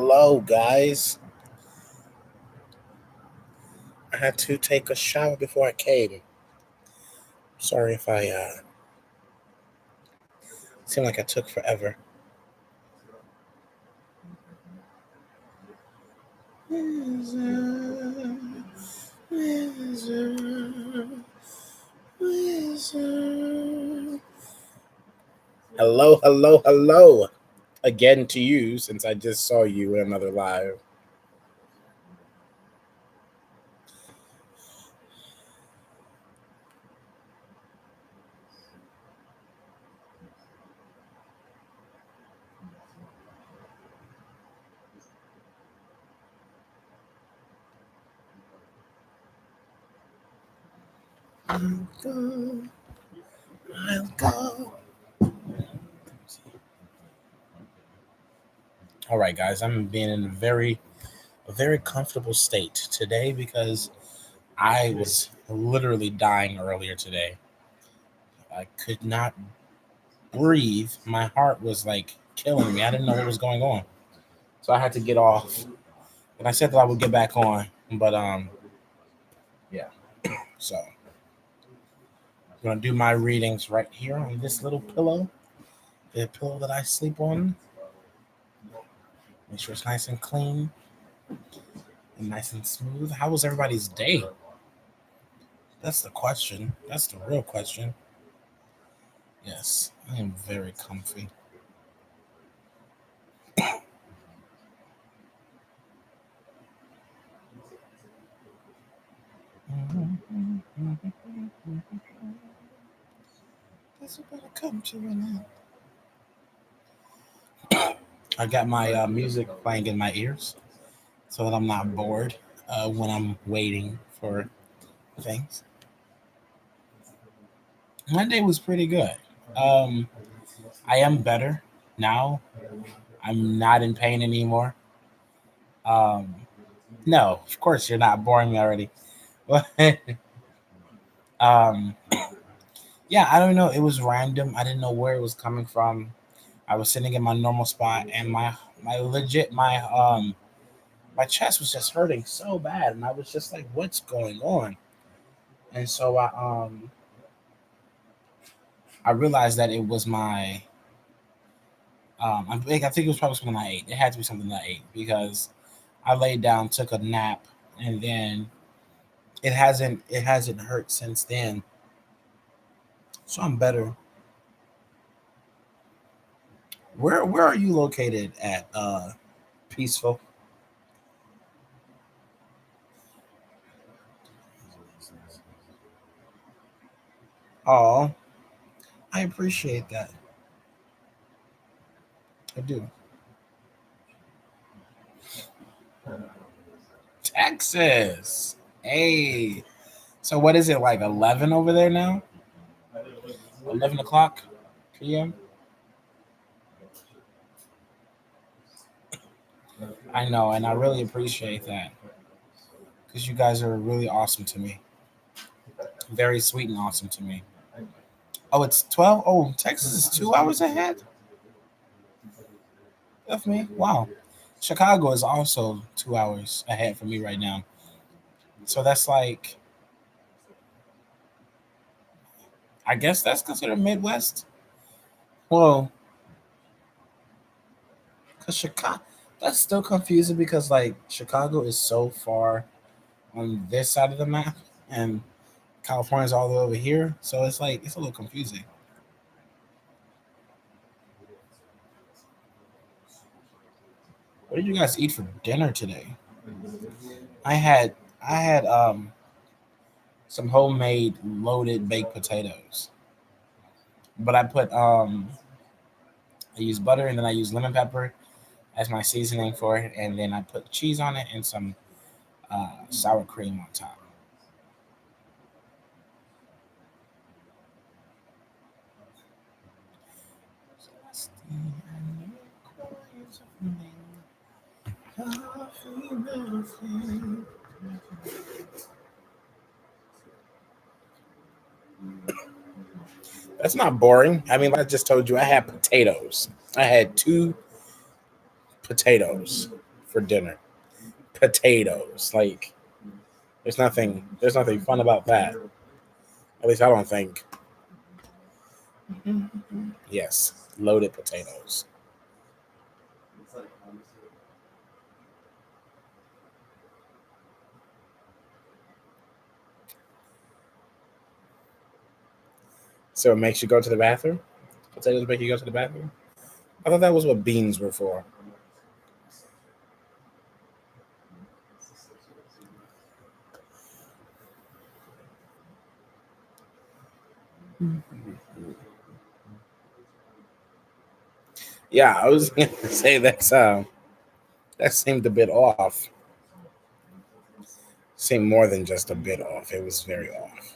Hello, guys. I had to take a shower before I came. Sorry if I seemed like I took forever. Hello, hello, hello. Again to you since I just saw you in another live. I'll go. I'll go. All right, guys. I'm being in a very comfortable state today because I was literally dying earlier today. I could not breathe. My heart was like killing me. I didn't know what was going on. So I had to get off. And I said that I would get back on. But yeah. So I'm gonna do my readings right here on this little pillow. The pillow that I sleep on. Make sure it's nice and clean and nice and smooth. How was everybody's day? That's the question. That's the real question. Yes, I am very comfy. That's about to come to an end. I got my music playing in my ears so that I'm not bored when I'm waiting for things. My day was pretty good. Um, I am better now. I'm not in pain anymore. Um, no, of course you're not boring me already. um, yeah, I don't know. It was random. I didn't know where it was coming from. I was sitting in my normal spot, and my chest was just hurting so bad, and I was just like, "What's going on?" And so I realized that it was my I think it was probably something I ate. It had to be something that I ate because I laid down, took a nap, and then it hasn't hurt since then. So I'm better. Where are you located at? Peaceful. Oh, I appreciate that. I do. Texas. Hey. So what is it like 11 over there now? 11 o'clock p.m. I know, and I really appreciate that because you guys are really awesome to me. Very sweet and awesome to me. Oh, it's 12. Oh, Texas is 2 hours ahead of me. Wow. Chicago is also 2 hours ahead from me right now. So that's like, I guess that's considered Midwest. Well, because Chicago, that's still confusing because like Chicago is so far on this side of the map and California's all the way over here. So it's like, it's a little confusing. What did you guys eat for dinner today? I had, I had some homemade loaded baked potatoes. But I use butter and then I use lemon pepper as my seasoning for it, and then I put cheese on it and some sour cream on top. That's not boring. I mean, like I just told you, I had potatoes. I had two potatoes. for dinner. Potatoes. Like there's nothing fun about that. At least I don't think. Yes, loaded potatoes. So it makes you go to the bathroom? Potatoes make you go to the bathroom? I thought that was what beans were for. Yeah, I was gonna say that seemed a bit off. Seemed more than just a bit off. It was very off.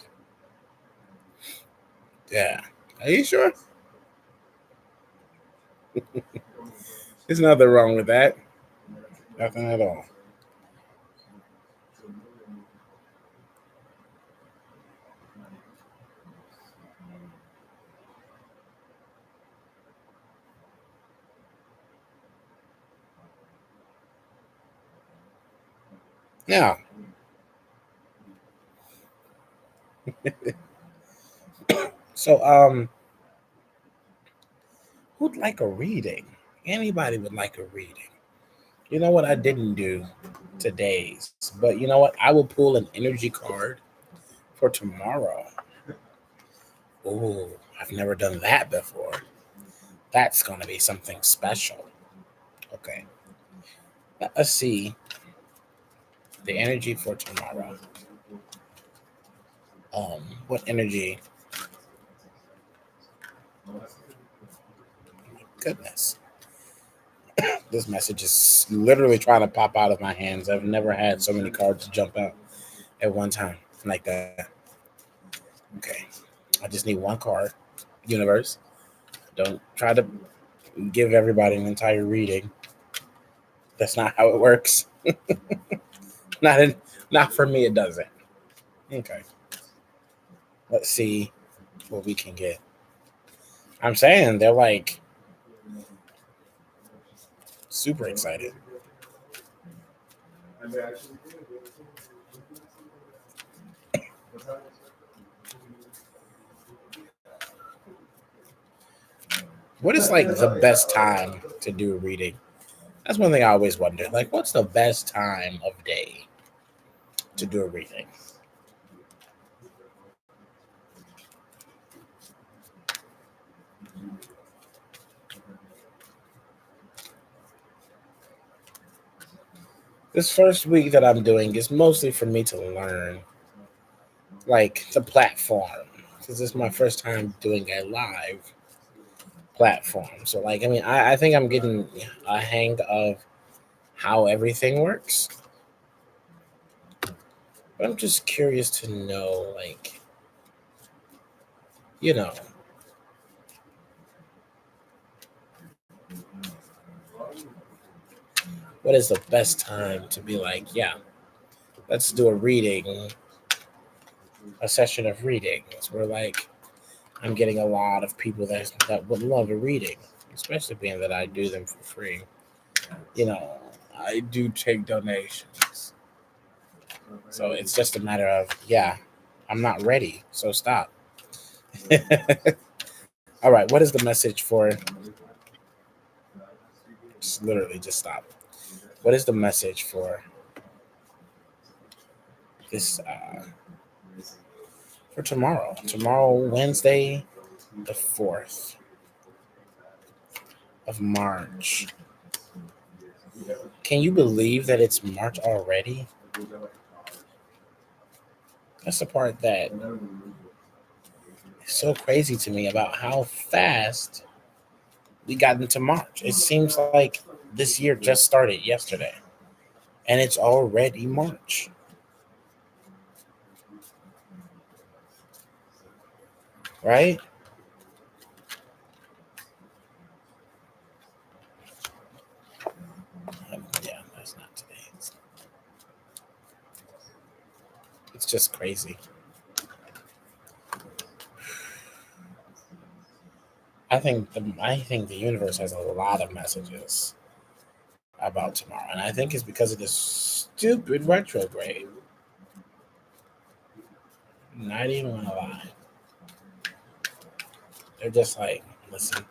Yeah. Are you sure? There's nothing wrong with that. Nothing at all. Yeah. So who'd like a reading? Anybody would like a reading. You know what I didn't do today's, but you know what? I will pull an energy card for tomorrow. Oh, I've never done that before. That's gonna be something special. Okay. Let us see the energy for tomorrow. What energy? Goodness, this message is literally trying to pop out of my hands. I've never had so many cards jump out at one time like that. Okay, I just need one card. Universe, don't try to give everybody an entire reading. That's not how it works. Not in, not for me. It doesn't. Okay, let's see what we can get. I'm saying they're like super excited. What is like the best time to do a reading? That's one thing I always wonder. Like, what's the best time of day to do a reading? This first week that I'm doing is mostly for me to learn, like the platform, because this is my first time doing a live platform. So, like, I mean, I think I'm getting a hang of how everything works, but I'm just curious to know, like, you know, what is the best time to be like, yeah, let's do a reading, a session of readings. Where like I'm getting a lot of people that would love a reading, especially being that I do them for free. You know, I do take donations, so it's just a matter of yeah, I'm not ready, so stop. All right, what is the message for? Just literally, just stop. What is the message this for tomorrow? Tomorrow, Wednesday, the 4th of March. Can you believe that it's March already? That's the part that is so crazy to me about how fast we got into March. It seems like this year just started yesterday and it's already March, right? Yeah, that's not today. It's just crazy. I think the universe has a lot of messages. about tomorrow. And I think it's because of this stupid retrograde. Not even gonna lie. They're just like, listen,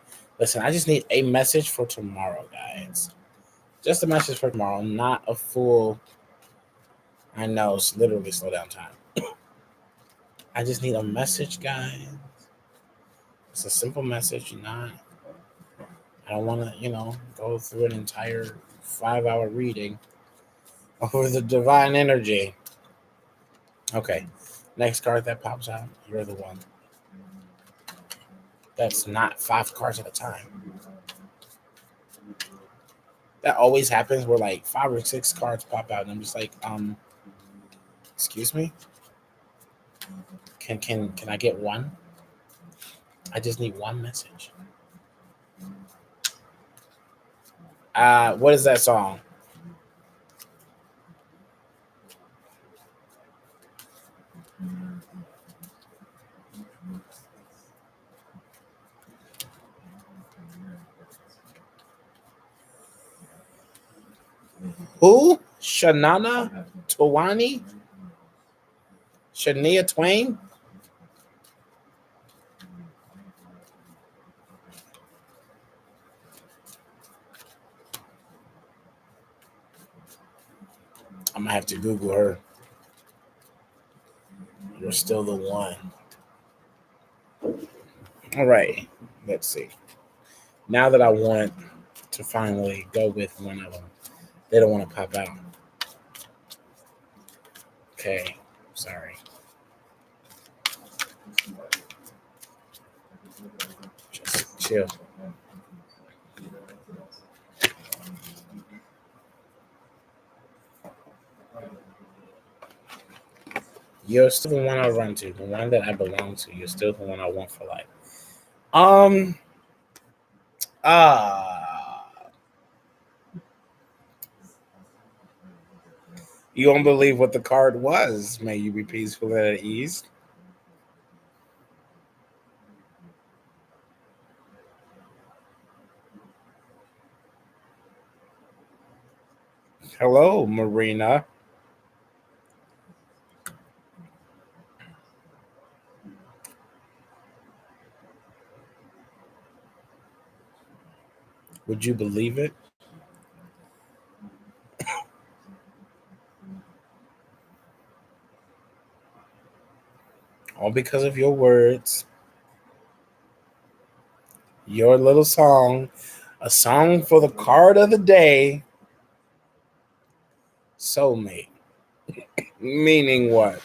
I just need a message for tomorrow, guys. Just a message for tomorrow, not a full, I know, it's literally slow down time. I just need a message, guys. It's a simple message, not, I don't want to, go through an entire 5-hour reading over the divine energy. Okay, next card that pops out, you're the one. That's not 5 cards at a time. That always happens where like 5 or 6 cards pop out, and I'm just like, excuse me? Can I get one? I just need one message. What is that song? Who? Shanana Tawani? Shania Twain? I'm gonna have to Google her. You're still the one. All right. Let's see. Now that I want to finally go with one of them, they don't want to pop out. Okay. Sorry. Just chill. You're still the one I run to, the one that I belong to. You're still the one I want for life. Um. Ah. You won't believe what the card was. May you be peaceful and at ease. Hello, Marina. Would you believe it? All because of your words, your little song, a song for the card of the day. Soulmate. Meaning what?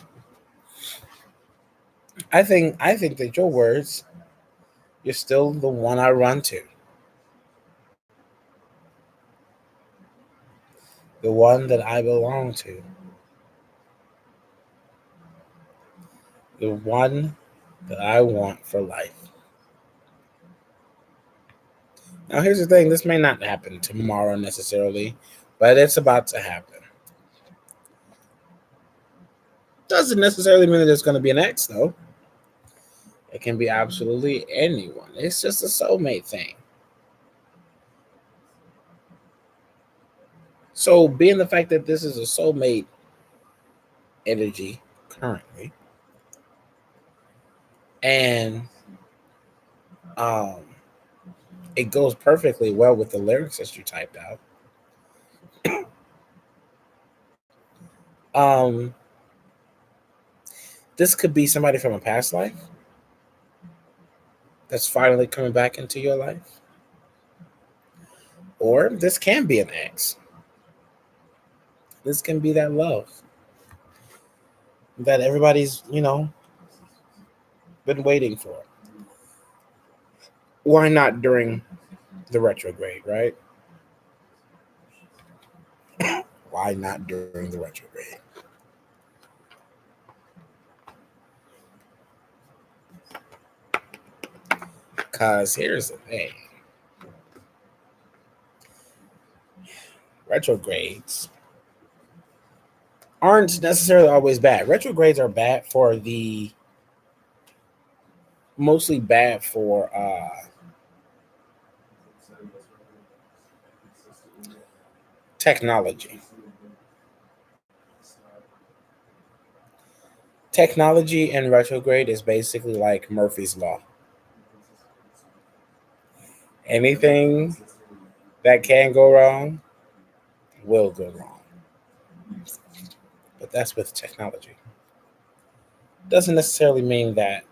I think that your words, you're still the one I run to. The one that I belong to. The one that I want for life. Now here's the thing, this may not happen tomorrow necessarily, but it's about to happen. Doesn't necessarily mean that there's gonna be an ex though. It can be absolutely anyone. It's just a soulmate thing. So, being the fact that this is a soulmate energy currently, and um, it goes perfectly well with the lyrics that you typed out. Um, this could be somebody from a past life that's finally coming back into your life, or this can be an ex. This can be that love that everybody's been waiting for. Why not during the retrograde, right? Why not during the retrograde? Because here's the thing, retrogrades aren't necessarily always bad. Retrogrades are bad for the mostly bad for, Technology. Technology in retrograde is basically like Murphy's Law. Anything that can go wrong will go wrong. But that's with technology. Doesn't necessarily mean that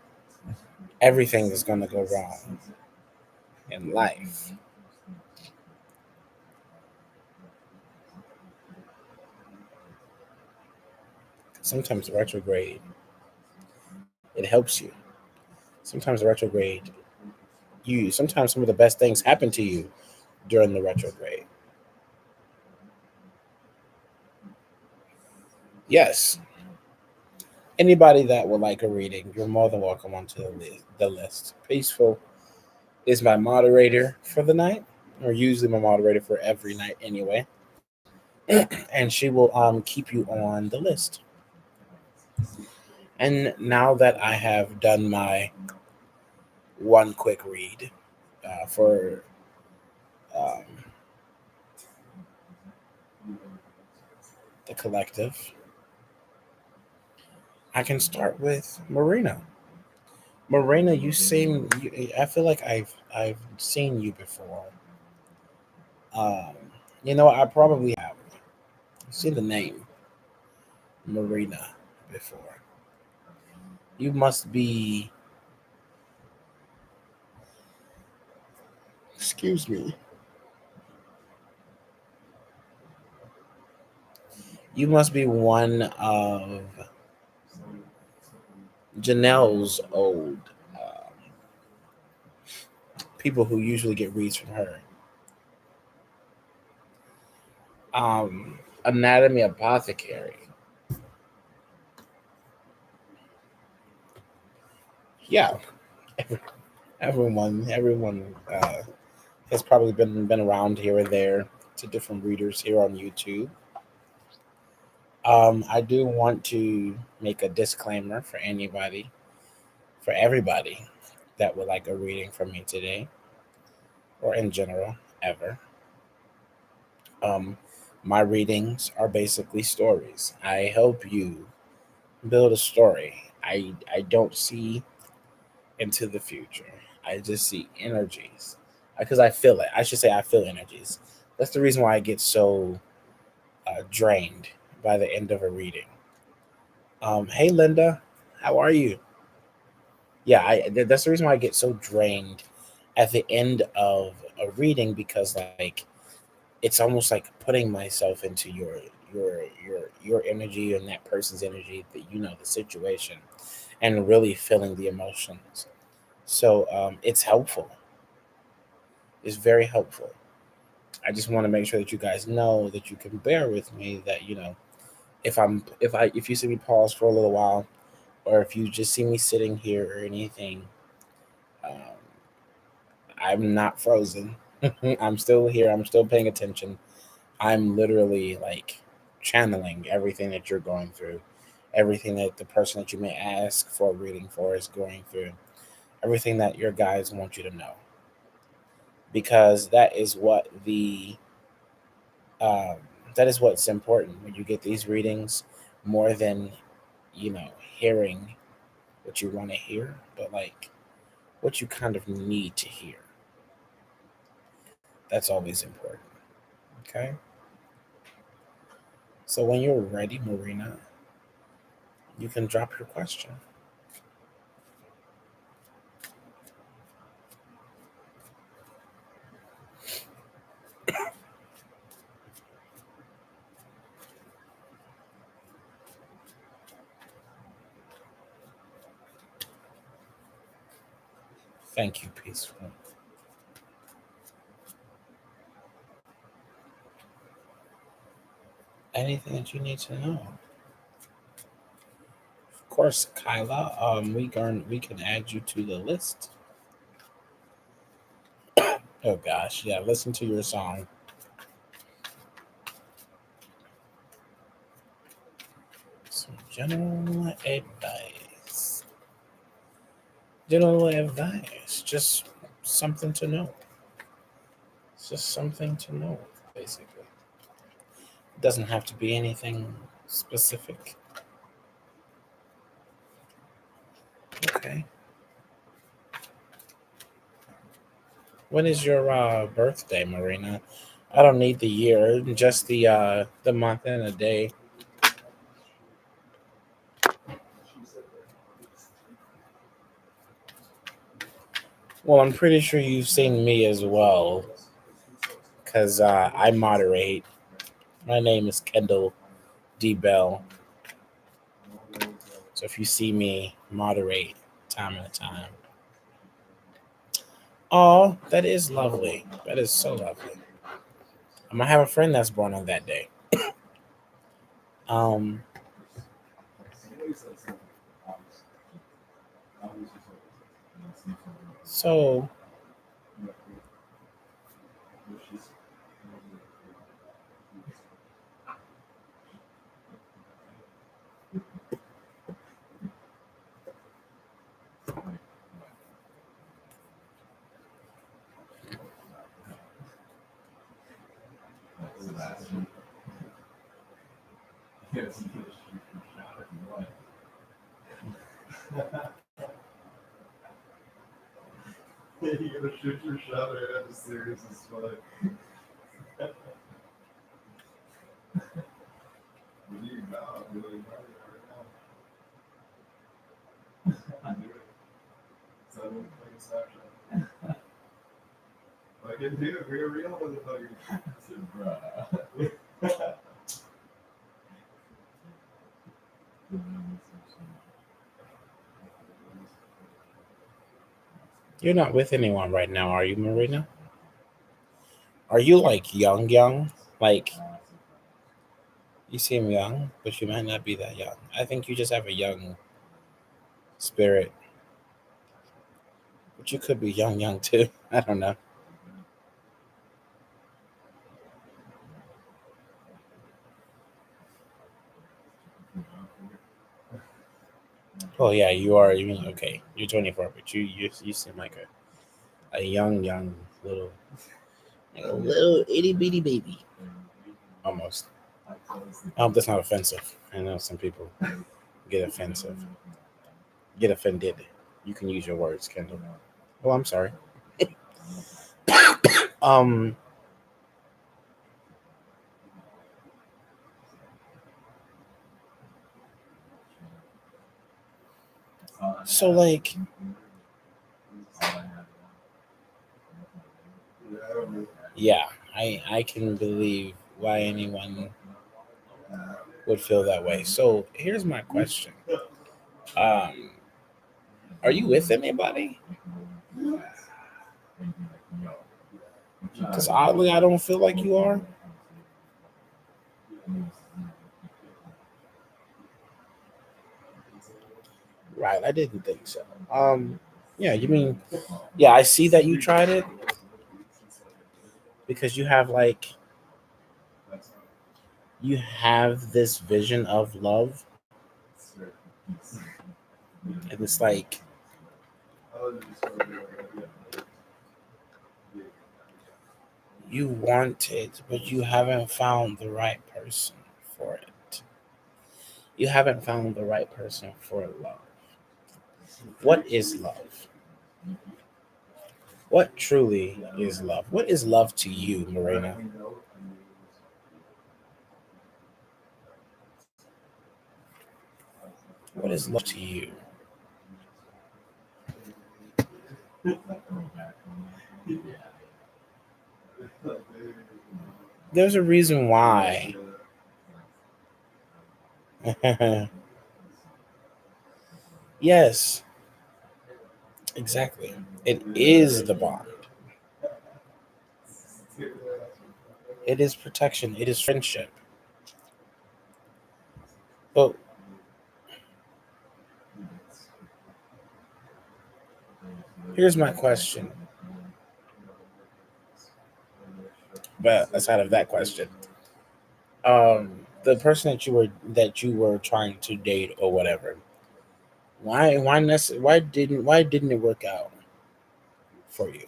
everything is going to go wrong in life. Sometimes retrograde, it helps you. Sometimes retrograde, sometimes some of the best things happen to you during the retrograde. Yes, anybody that would like a reading, you're more than welcome onto the list. Peaceful is my moderator for the night, or usually my moderator for every night anyway. And she will keep you on the list. And now that I have done my one quick read for um, the collective, I can start with Marina. Marina, I feel like I've seen you before. Um, I probably have seen the name Marina before. You must be, excuse me, you must be one of Janelle's old people who usually get reads from her. Anatomy Apothecary. Yeah, everyone has probably been around here or there to different readers here on YouTube. I do want to make a disclaimer for everybody that would like a reading from me today, or in general, ever. Um, my readings are basically stories. I help you build a story. I don't see into the future. I just see energies because I feel it. I should say I feel energies. That's the reason why I get so drained by the end of a reading. Hey Linda, how are you? Yeah, that's the reason why I get so drained at the end of a reading because like it's almost like putting myself into your energy and that person's energy, that the situation, and really feeling the emotions. So it's helpful. It's very helpful. I just want to make sure that you guys know that you can bear with me. That if you see me pause for a little while, or if you just see me sitting here or anything, um, I'm not frozen. I'm still here. I'm still paying attention. I'm literally like channeling everything that you're going through, everything that the person that you may ask for a reading for is going through, everything that your guides want you to know, because um, that is what's important when you get these readings, more than hearing what you want to hear, but like what you kind of need to hear. That's always important. Okay. So when you're ready, Marina, you can drop your question. Thank you, Peaceful. Anything that you need to know. Of course, Kyla, we can add you to the list. Oh gosh, yeah, listen to your song. Some general advice. General advice. Just something to know. It's just something to know, basically. Doesn't have to be anything specific. Okay. When is your birthday, Marina? I don't need the year, just the month and a day. Well, I'm pretty sure you've seen me as well, because I moderate. My name is Kendall D. Bell. So if you see me moderate time and time, oh, that is lovely. That is so lovely. I might have a friend that's born on that day. Um, so you're not with anyone right now, are you, Marina? Are you like young, young? Like you seem young, but you might not be that young. I think you just have a young spirit, but you could be young, young too. I don't know. Oh yeah, you are. You mean okay? You're 24, but you seem like a young, young little like a little itty bitty baby almost. I hope that's not offensive. I know some people get offensive, get offended. You can use your words, Kendall. Oh, I'm sorry. Um. So like, yeah, I can believe why anyone would feel that way. So here's my question. Um, are you with anybody? Because oddly, I don't feel like you are. Right, I didn't think so. Yeah, you mean, yeah, I see that you tried it because you have this vision of love, and it's like you want it, but you haven't found the right person for it. You haven't found the right person for love. What is love? What truly is love? What is love to you, Marina? What is love to you? There's a reason why. Yes, exactly. It is the bond. It is protection. It is friendship. But here's my question. But aside of that question, the person that you were trying to date or whatever, why didn't it work out for you?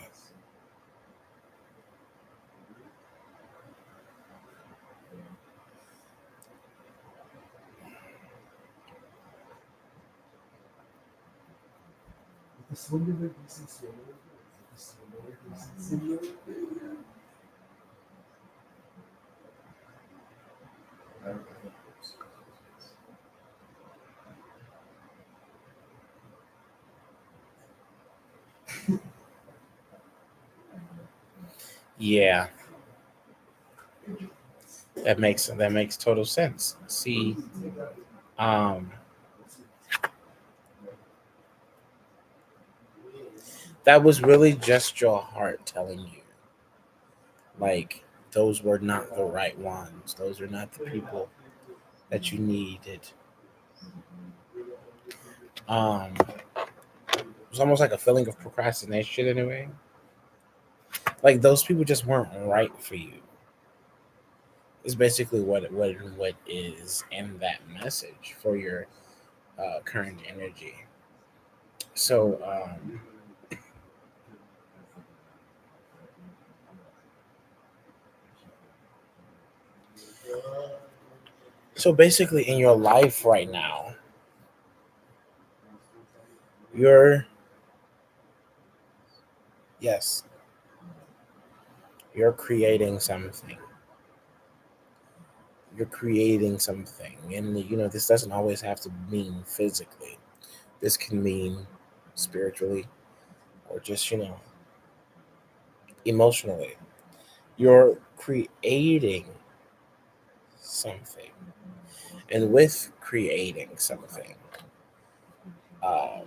Yeah, that makes total sense. See, um, that was really just your heart telling you, like, those were not the right ones. Those are not the people that you needed. It was almost like a feeling of procrastination in a way. Like those people just weren't right for you. Is basically what is in that message for your current energy. So so basically in your life right now, you're yes, you're creating something. You're creating something, and this doesn't always have to mean physically. This can mean spiritually, or just emotionally. You're creating something, and with creating something, um,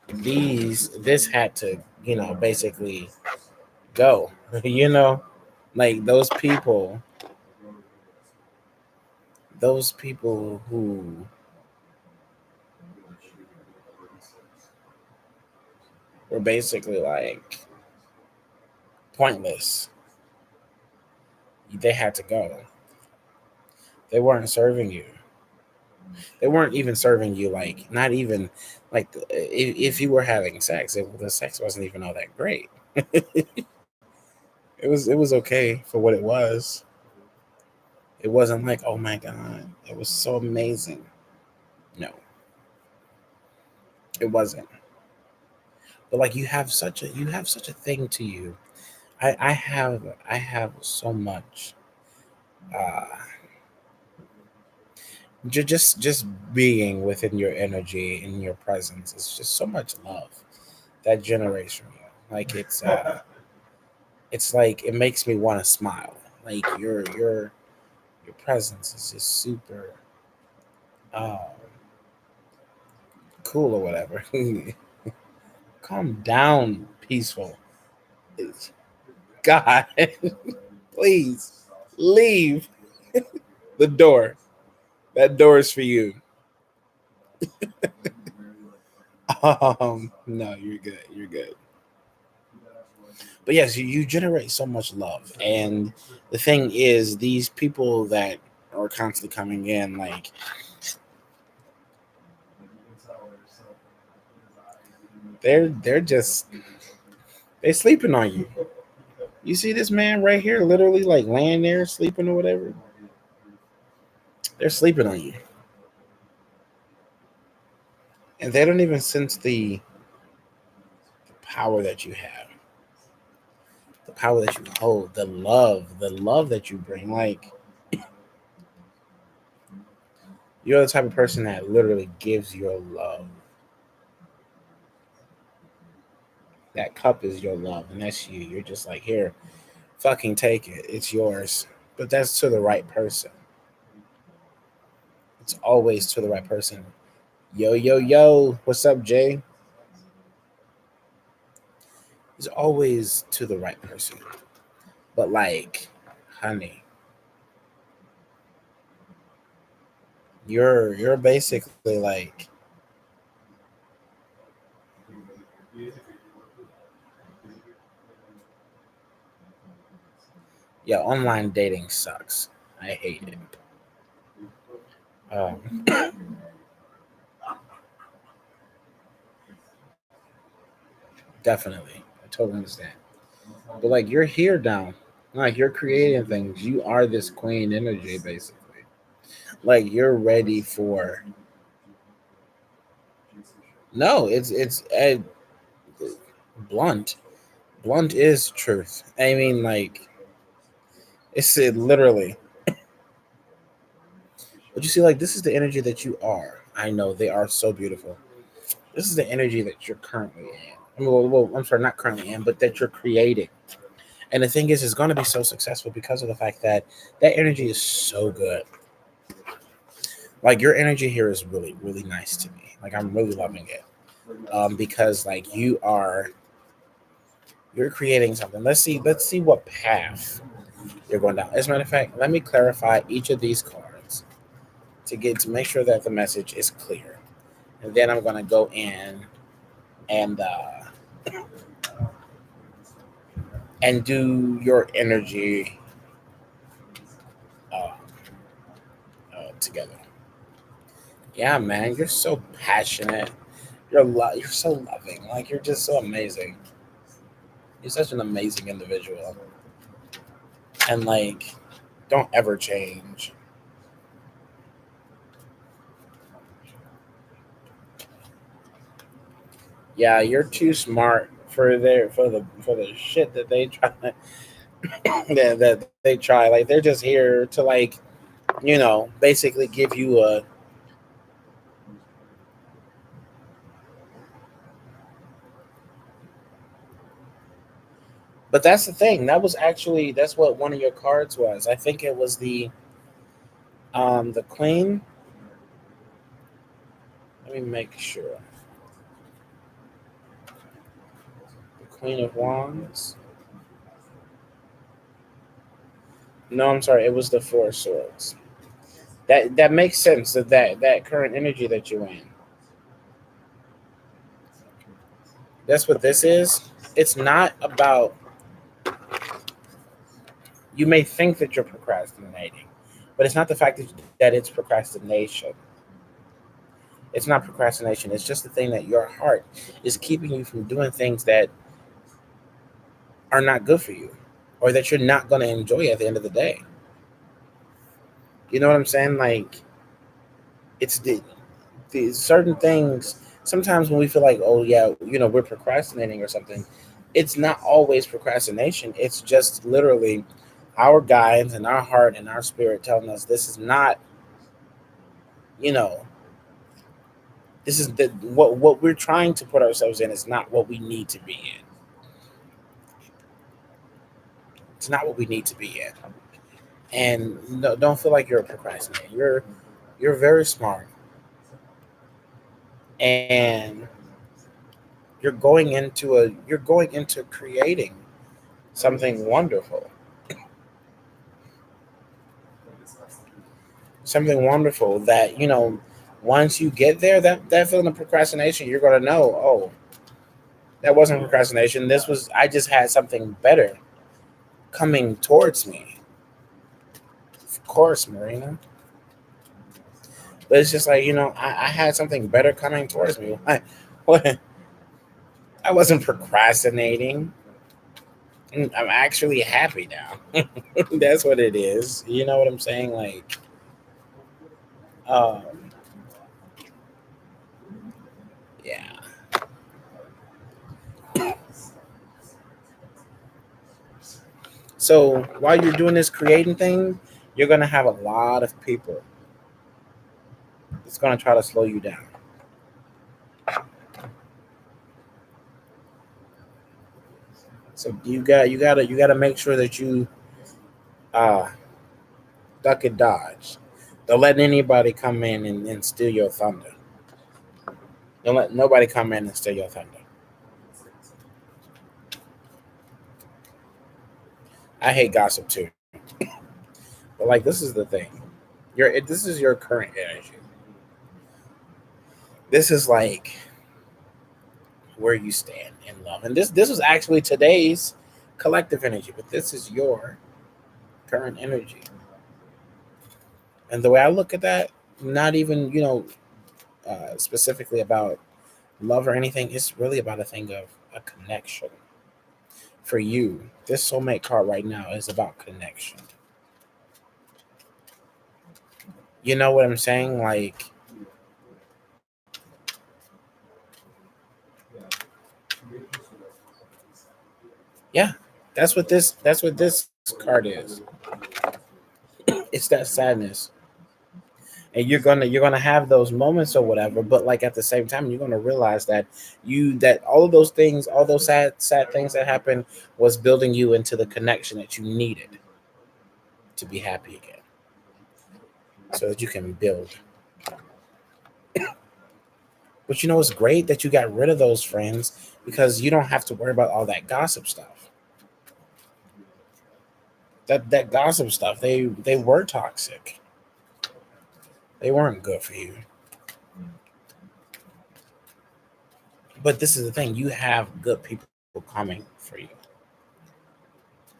this had to basically go. you know like those people who were basically like pointless, they had to go. They weren't serving you. They weren't even serving you, like, not even like, if you were having sex, the sex wasn't even all that great. It was okay for what it was. It wasn't like, oh my god, it was so amazing. No, it wasn't. But like, you have such a thing to you. I have so much, uh just being within your energy, in your presence, is just so much love that generates from you. Like, it's like it makes me want to smile. Like, your presence is just super uh cool or whatever. Calm down, peaceful. God, please leave the door. That door is for you. No, you're good. You're good. But yes, you generate so much love, and the thing is, these people that are constantly coming in, like, they're just they sleeping on you. You see this man right here, literally like laying there sleeping or whatever. They're sleeping on you, and they don't even sense the power that you have, the power that you hold, the love that you bring. Like, you're the type of person that literally gives your love. That cup is your love, and that's you. You're just like, here, fucking take it. It's yours. But that's to the right person. It's always to the right person. Yo, yo, yo. What's up, Jay? It's always to the right person. But like, honey, you're basically like, yeah, online dating sucks. I hate it. Um, definitely. I totally understand. But like, you're here now. Like, you're creating things. You are this queen energy, basically. Like, you're ready for. No, it's blunt. Blunt is truth. I mean, like, it's it literally. But you see, like, this is the energy that you are. I know they are so beautiful. This is the energy that you're currently in. I mean, I'm sorry, not currently in, but that you're creating. And the thing is, it's going to be so successful because of the fact that that energy is so good. Like, your energy here is really, really nice to me. Like, I'm really loving it. Because like you're creating something. Let's see what path you're going down. As a matter of fact, let me clarify each of these cards to make sure that the message is clear, and then I'm going to go in and do your energy uh, together. Yeah, man, you're so passionate. You're so loving. Like, you're just so amazing. You're such an amazing individual, and like, don't ever change. Yeah, you're too smart for the shit that they try that they try. Like, they're just here to, like, basically give you a. But that's the thing. That's what one of your cards was. I think it was the queen. Let me make sure. The Queen of Wands. No, I'm sorry. It was the Four of Swords. That makes sense. That current energy that you're in. That's what this is. It's not about. You may think that you're procrastinating, but it's not the fact that it's procrastination. It's not procrastination. It's just the thing that your heart is keeping you from doing things that are not good for you, or that you're not going to enjoy at the end of the day. You know what I'm saying? Like, it's the certain things. Sometimes when we feel like, oh yeah, we're procrastinating or something, it's not always procrastination. It's just literally our guides and our heart and our spirit telling us this is not, you know, this is what we're trying to put ourselves in is not what we need to be in. It's not what we need to be in. And no, don't feel like you're procrastinating. You're very smart, and you're going into creating something wonderful. Something wonderful that, once you get there, that feeling of procrastination, you're going to know, oh, that wasn't procrastination. This was, I just had something better coming towards me. Of course, Marina. But it's just like, I had something better coming towards me. I wasn't procrastinating. I'm actually happy now. That's what it is. You know what I'm saying? Like, um, yeah. So while you're doing this creating thing, you're gonna have a lot of people that's gonna try to slow you down. So you gotta make sure that you uh duck and dodge. Don't let anybody come in and steal your thunder. Don't let nobody come in and steal your thunder. I hate gossip too. But like, this is the thing. This is your current energy. This is like where you stand in love. And this was actually today's collective energy, but this is your current energy. And the way I look at that, not even, specifically about love or anything, it's really about a thing of a connection. For you, this soulmate card right now is about connection. You know what I'm saying? Like, Yeah, that's what this card is. It's that sadness. And you're gonna have those moments or whatever, but like at the same time you're gonna realize that all of those things, all those sad things that happened was building you into the connection that you needed to be happy again, so that you can build. But it's great that you got rid of those friends, because you don't have to worry about all that gossip stuff. That gossip stuff, they were toxic. They weren't good for you. But this is the thing, you have good people coming for you.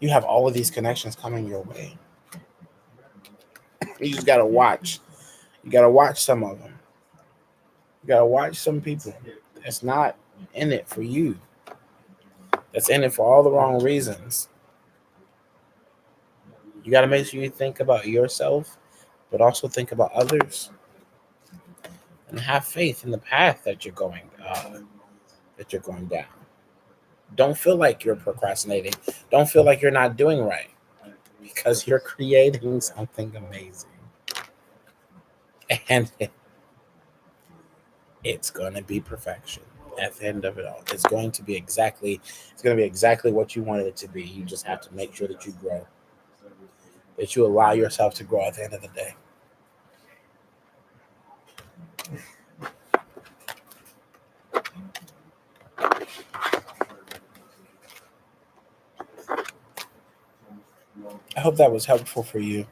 You have all of these connections coming your way. You just gotta watch. You gotta watch some of them. You gotta watch some people that's not in it for you. That's in it for all the wrong reasons. You gotta make sure you think about yourself, but also think about others, and have faith in the path that you're going down. Don't feel like you're procrastinating. Don't feel like you're not doing right, because you're creating something amazing, and it's going to be perfection at the end of it all. It's going to be exactly what you wanted it to be. You just have to make sure that you grow, that you allow yourself to grow at the end of the day. I hope that was helpful for you.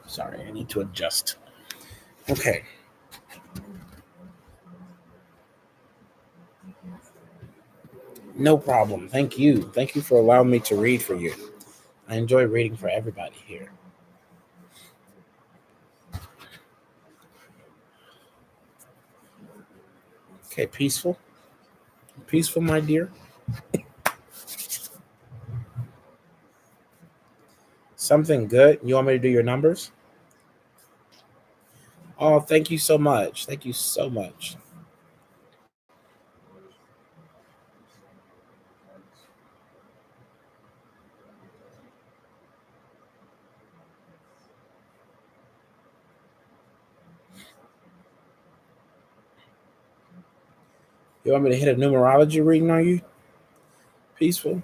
Sorry, I need to adjust. Okay. No problem. Thank you. Thank you for allowing me to read for you. I enjoy reading for everybody here. Okay, peaceful. Peaceful, my dear. Something good. You want me to do your numbers? Oh, thank you so much. Thank you so much. You want me to hit a numerology reading on you? Peaceful.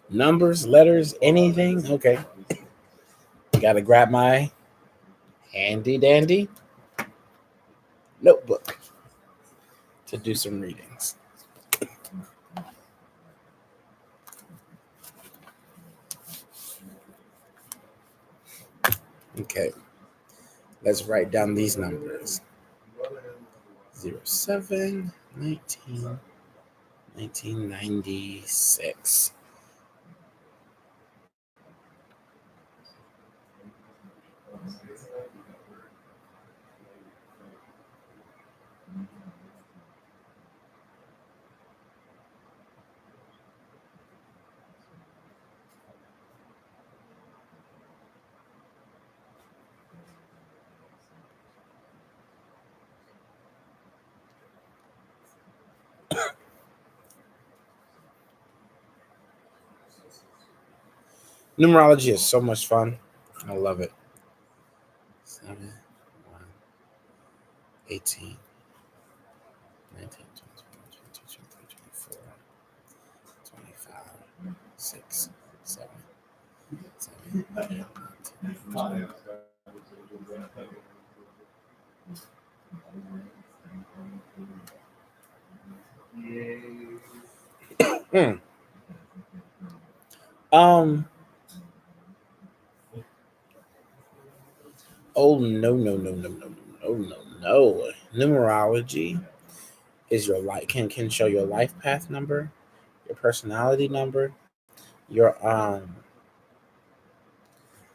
Numbers, letters, anything? Okay. Gotta grab my handy dandy notebook to do some readings. Okay. Let's write down these numbers. 07 19 1996. Numerology is so much fun. I love it. 7, 1, 18, 19, 20, 24, 25, 6, 7, 7, 8, 9, 10. Um. Oh no no no no no no no no. Numerology is your life can show your life path number, your personality number, your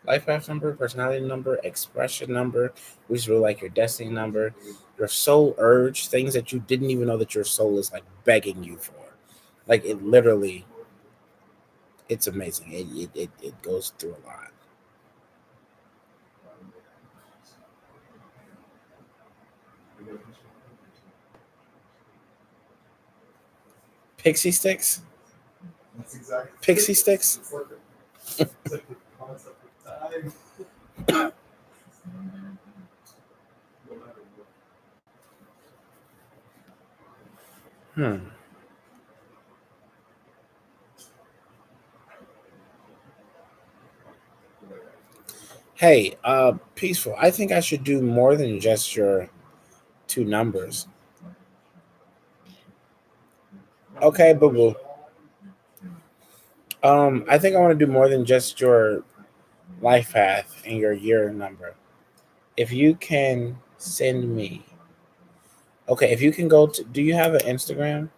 life path number, personality number, expression number, which is really like your destiny number, your soul urge, things that you didn't even know that your soul is like begging you for. Like it literally, it's amazing. It goes through a lot. Pixie sticks? Pixie sticks? Hmm. Hey, peaceful. I think I should do more than just your two numbers. Okay, boo boo. I think I want to do more than just your life path and your year number. If you can send me, okay, if you can go to, do you have an Instagram?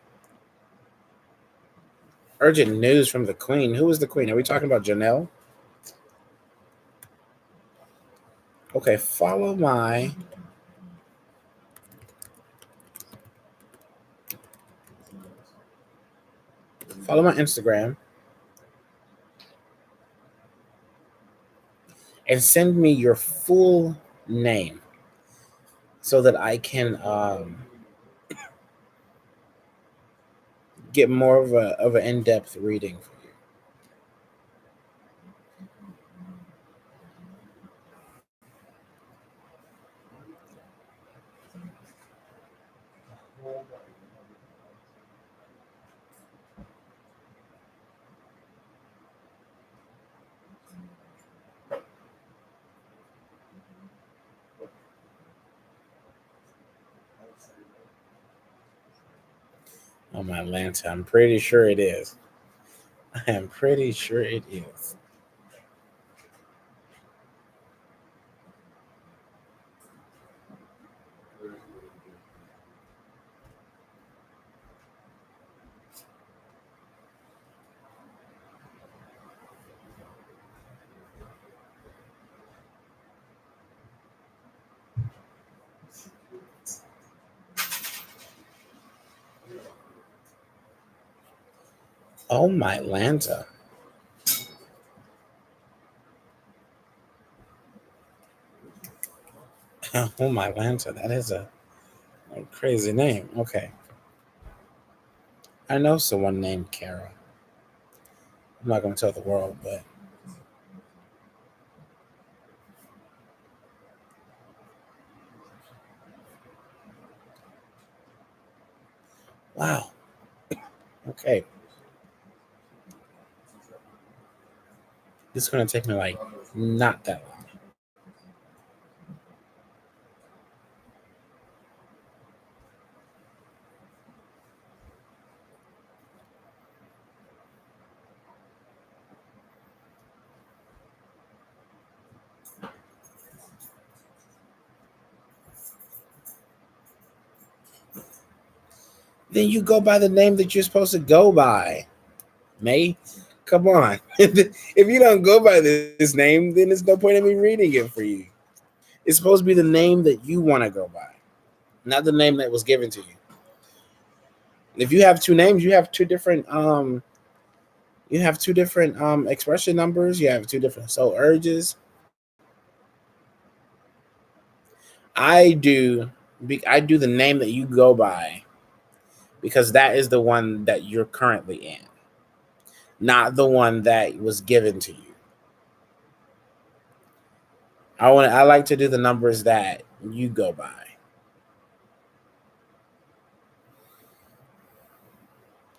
Urgent news from the Queen. Who is the Queen? Are we talking about Janelle? Okay, follow my Instagram and send me your full name so that I can get more of an in depth reading for you. Oh my Lanta, I'm pretty sure it is. I am pretty sure it is. Oh my Lanta. Oh my Lanta. That is a crazy name. Okay. I know someone named Kara. I'm not going to tell the world, but wow. Okay. This is going to take me like not that long. Then you go by the name that you're supposed to go by, May. Come on. If you don't go by this name, then there's no point in me reading it for you. It's supposed to be the name that you want to go by, not the name that was given to you. If you have two names, you have two different expression numbers, you have two different soul urges. I do I do the name that you go by because that is the one that you're currently in, not the one that was given to you. I like to do the numbers that you go by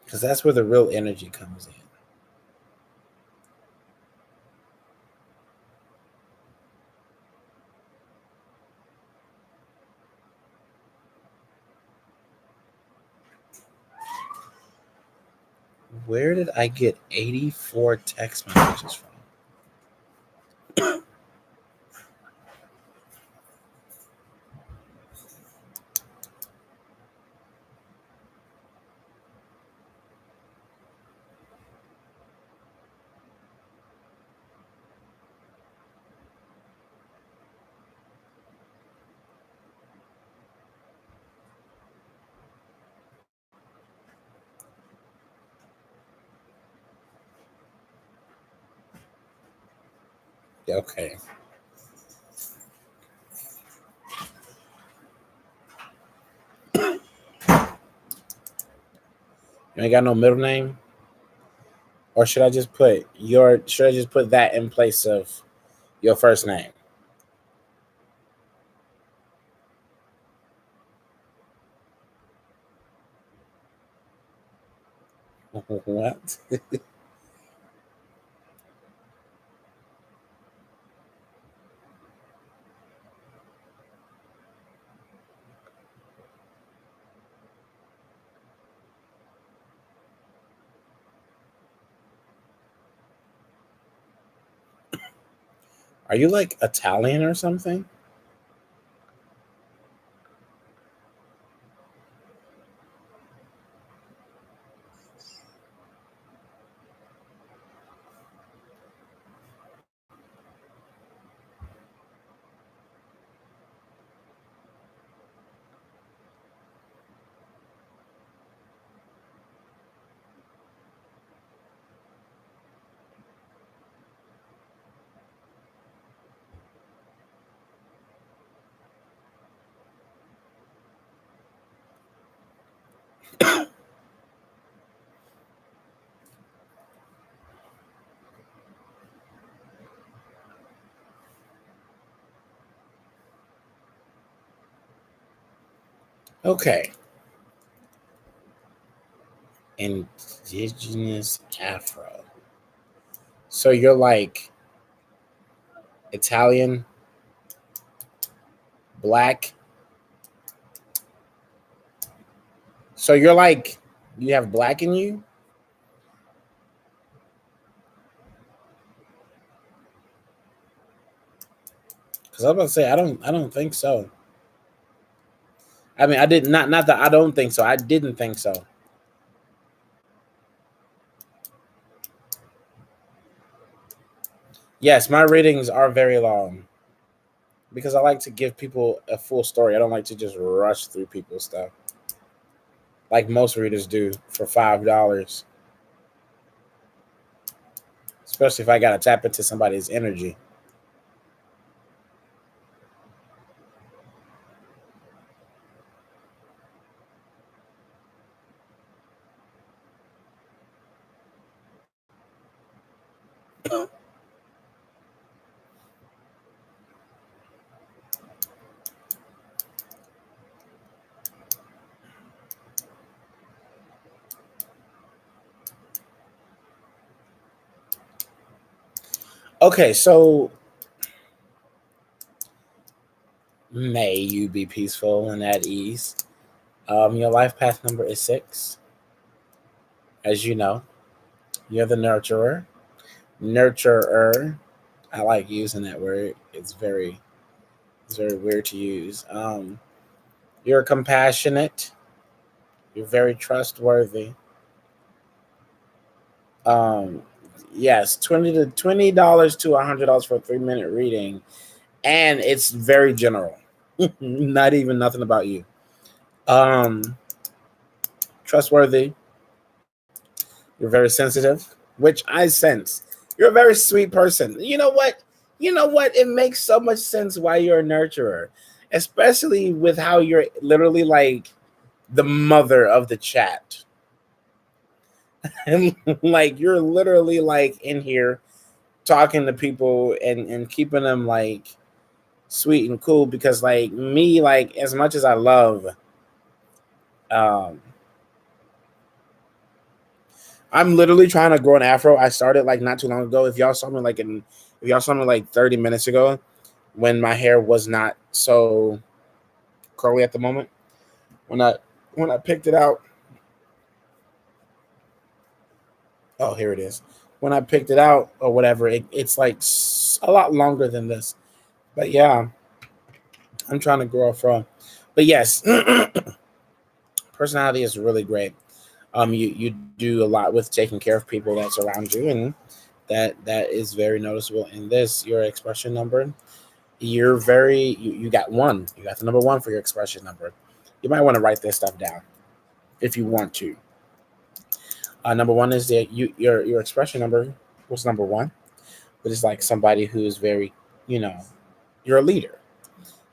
because that's where the real energy comes in. Where did I get 84 text messages from? Okay. You ain't got no middle name? Or should I just put your should I just put that in place of your first name? What? Are you like Italian or something? Okay. Indigenous Afro. So you're like Italian, black. So you're like you have black in you? Because I was about to say I don't think so. I mean I did not that I don't think so. I didn't think so. Yes, my readings are very long because I like to give people a full story. I don't like to just rush through people's stuff like most readers do for $5. Especially if I gotta tap into somebody's energy. Okay, so may you be peaceful and at ease. Your life path number is 6. As you know, you're the nurturer. Nurturer. I like using that word. It's very weird to use. You're compassionate. You're very trustworthy. Um, yes, $20 to $100 for a 3-minute reading, and it's very general. Not even nothing about you. Um, Trustworthy. You're very sensitive, which I sense. You're a very sweet person. You know what? You know what? It makes so much sense why you're a nurturer, especially with how you're literally like the mother of the chat. And like you're literally like in here talking to people and keeping them like sweet and cool because like me, like as much as I love um I'm literally trying to grow an afro. I started like not too long ago. If y'all saw me like 30 minutes ago when my hair was not so curly at the moment, when I when I picked it out, oh here it is. When I picked it out or whatever, it's like a lot longer than this. But yeah, I'm trying to grow a fro. But yes, personality is really great. You do a lot with taking care of people that's around you, and that is very noticeable in this. Your expression number, you got one. You got the number one for your expression number. You might want to write this stuff down if you want to. Number one is your expression number was number one. but it's like somebody who is very, you know, you're a leader.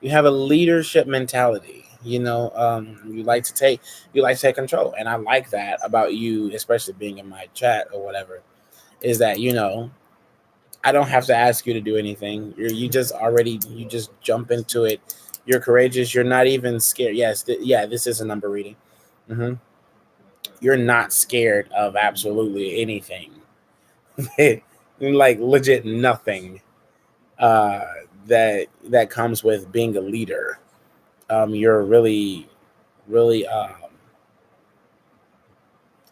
You have a leadership mentality. You like to take control, and I like that about you, especially being in my chat or whatever. Is that I don't have to ask you to do anything. You just jump into it. You're courageous. You're not even scared. Yes, yeah, this is a number reading. hmm You're not scared of absolutely anything, like legit nothing. Uh, that comes with being a leader. You're really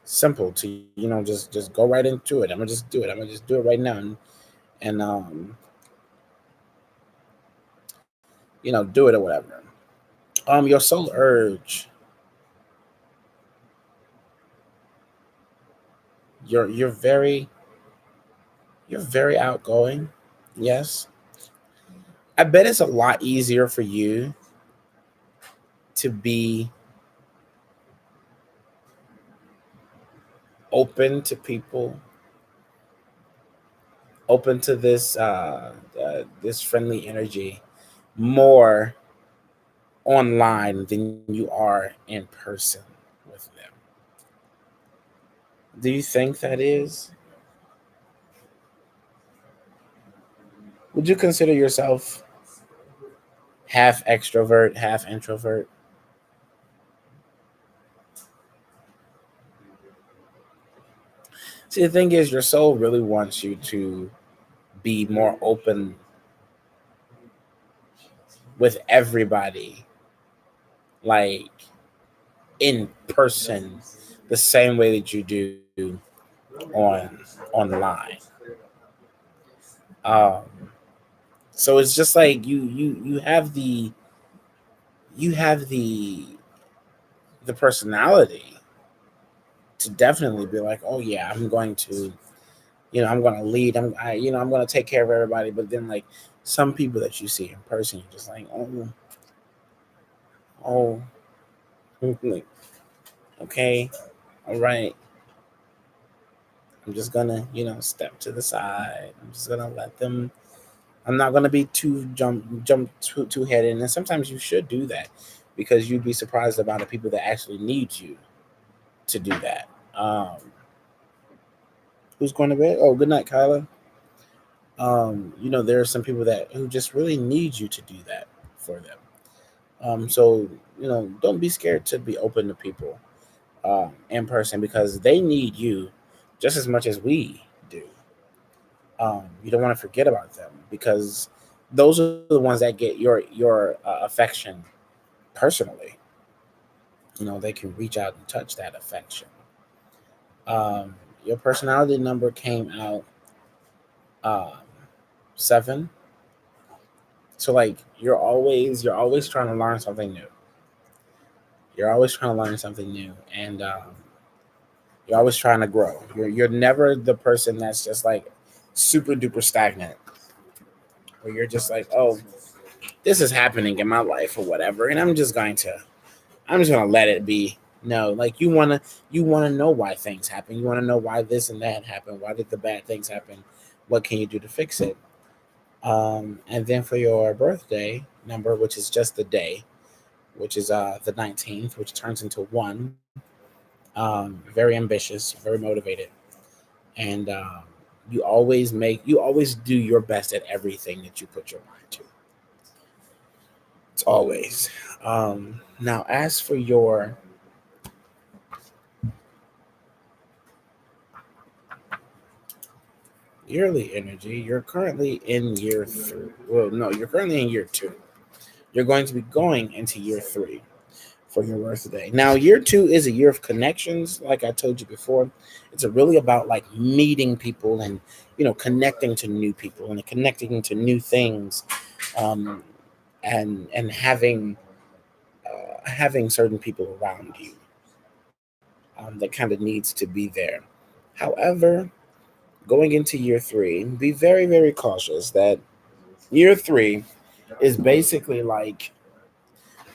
simple to just go right into it. I'm gonna just do it. I'm gonna just do it right now, and do it or whatever. Your soul urge. You're very outgoing. Yes, I bet it's a lot easier for you to be open to people, open to this friendly energy more online than you are in person with them. Do you think that is? Would you consider yourself half extrovert, half introvert? See, the thing is, your soul really wants you to be more open with everybody, like in person, the same way that you do on online. Um, so it's just like you have the personality to definitely be like, oh yeah, I'm going to lead. I'm going to take care of everybody. But then like some people that you see in person, you're just like, oh, like, okay, all right. I'm just gonna, step to the side. I'm just gonna let them. I'm not gonna be jump too head in. And sometimes you should do that because you'd be surprised about the people that actually need you to do that. Um, who's going to bed? Oh, good night, Kyla. There are some people that who just really need you to do that for them. So don't be scared to be open to people in person because they need you just as much as we do. You don't want to forget about them because those are the ones that get your affection personally. They can reach out and touch that affection. Um, your personality number came out um, 7. So like you're always trying to learn something new. You're always trying to learn something new, and you're always trying to grow. You're never the person that's just like super duper stagnant, where you're just like, oh, this is happening in my life or whatever, and I'm just gonna let it be. No, like you wanna know why things happen. You wanna know why this and that happened. Why did the bad things happen? What can you do to fix it? And then for your birthday number, which is just the day, which is the 19th, which turns into 1. Very ambitious, very motivated, and you always do your best at everything that you put your mind to. It's always. Now, as for your yearly energy, you're currently in year 3. Well, no, you're currently in year 2. You're going to be going into year 3 for your birthday. Now, year 2 is a year of connections, like I told you before. It's really about like meeting people and connecting to new people and connecting to new things, um, and having certain people around you that kind of needs to be there. However, going into year 3, be very, very cautious that year 3 is basically like,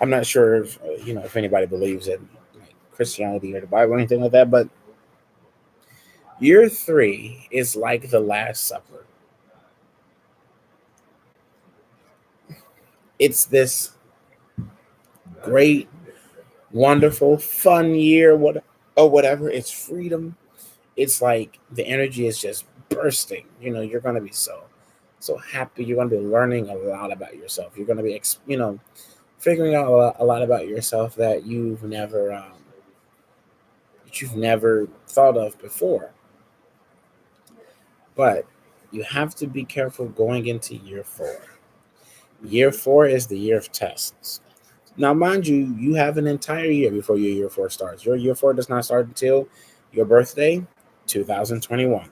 I'm not sure if anybody believes in like Christianity or the Bible or anything like that, but year 3 is like the Last Supper. It's this great, wonderful, fun year, or whatever. It's freedom. It's like the energy is just bursting. You're gonna be so happy. You're gonna be learning a lot about yourself. You're gonna be figuring out a lot about yourself that you've never thought of before. But you have to be careful going into year 4. Year 4 is the year of tests. Now, mind you, you have an entire year before your year 4 starts. Your year 4 does not start until your birthday, 2021.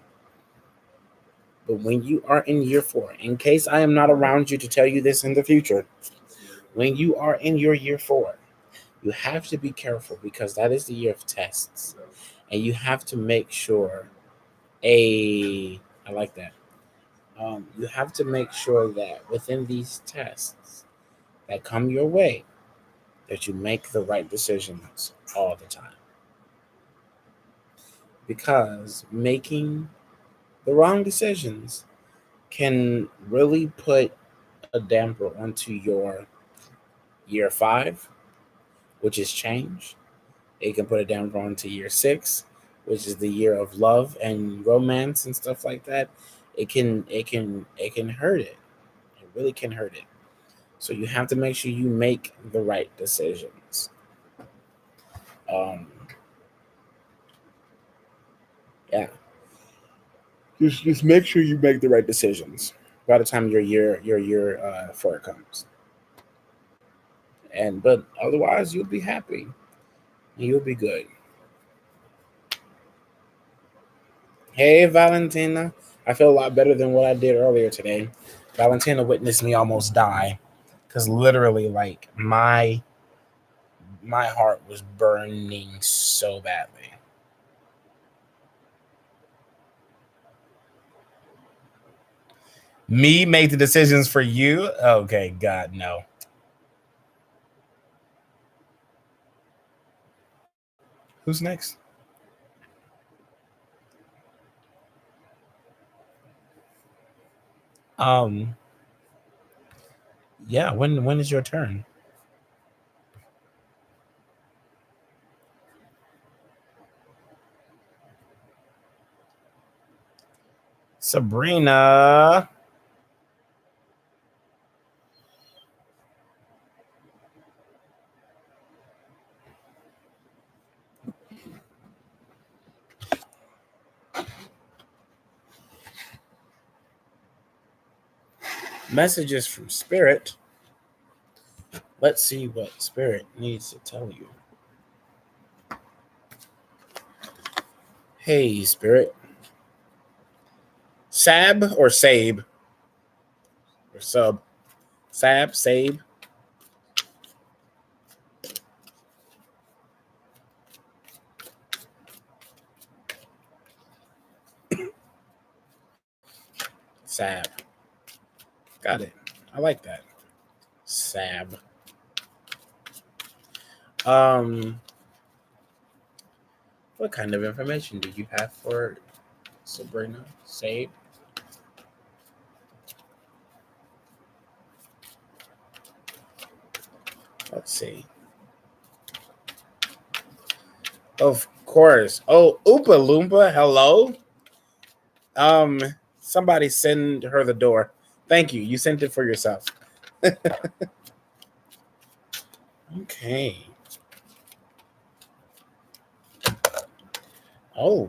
But when you are in year 4, in case I am not around you to tell you this in the future, when you are in your year 4, you have to be careful because that is the year of tests. And you have to make sure I like that. You have to make sure that within these tests that come your way, that you make the right decisions all the time. Because making the wrong decisions can really put a damper onto your year 5, which is change. It can put a damper onto year 6, which is the year of love and romance and stuff like that. It can hurt it. It really can hurt it. So you have to make sure you make the right decisions. Um, yeah, just make sure you make the right decisions by the time your year 4 comes. But otherwise, you'll be happy and you'll be good. Hey, Valentina, I feel a lot better than what I did earlier today. Valentina witnessed me almost die because literally, like my heart was burning so badly. Me make the decisions for you? Okay, God, no. Who's next? Um, yeah. When is your turn? Sabrina. Messages from Spirit. Let's see what Spirit needs to tell you. Hey, Spirit. Sab or Sabe or Sub? Sab, Sabe, Sab. Got it. I like that. Sab. Um, what kind of information do you have for Sabrina? Sabe? Let's see. Of course. Oh, Oopa Loompa, hello. Um, Somebody send her the door. Thank you. You sent it for yourself. Okay. Oh.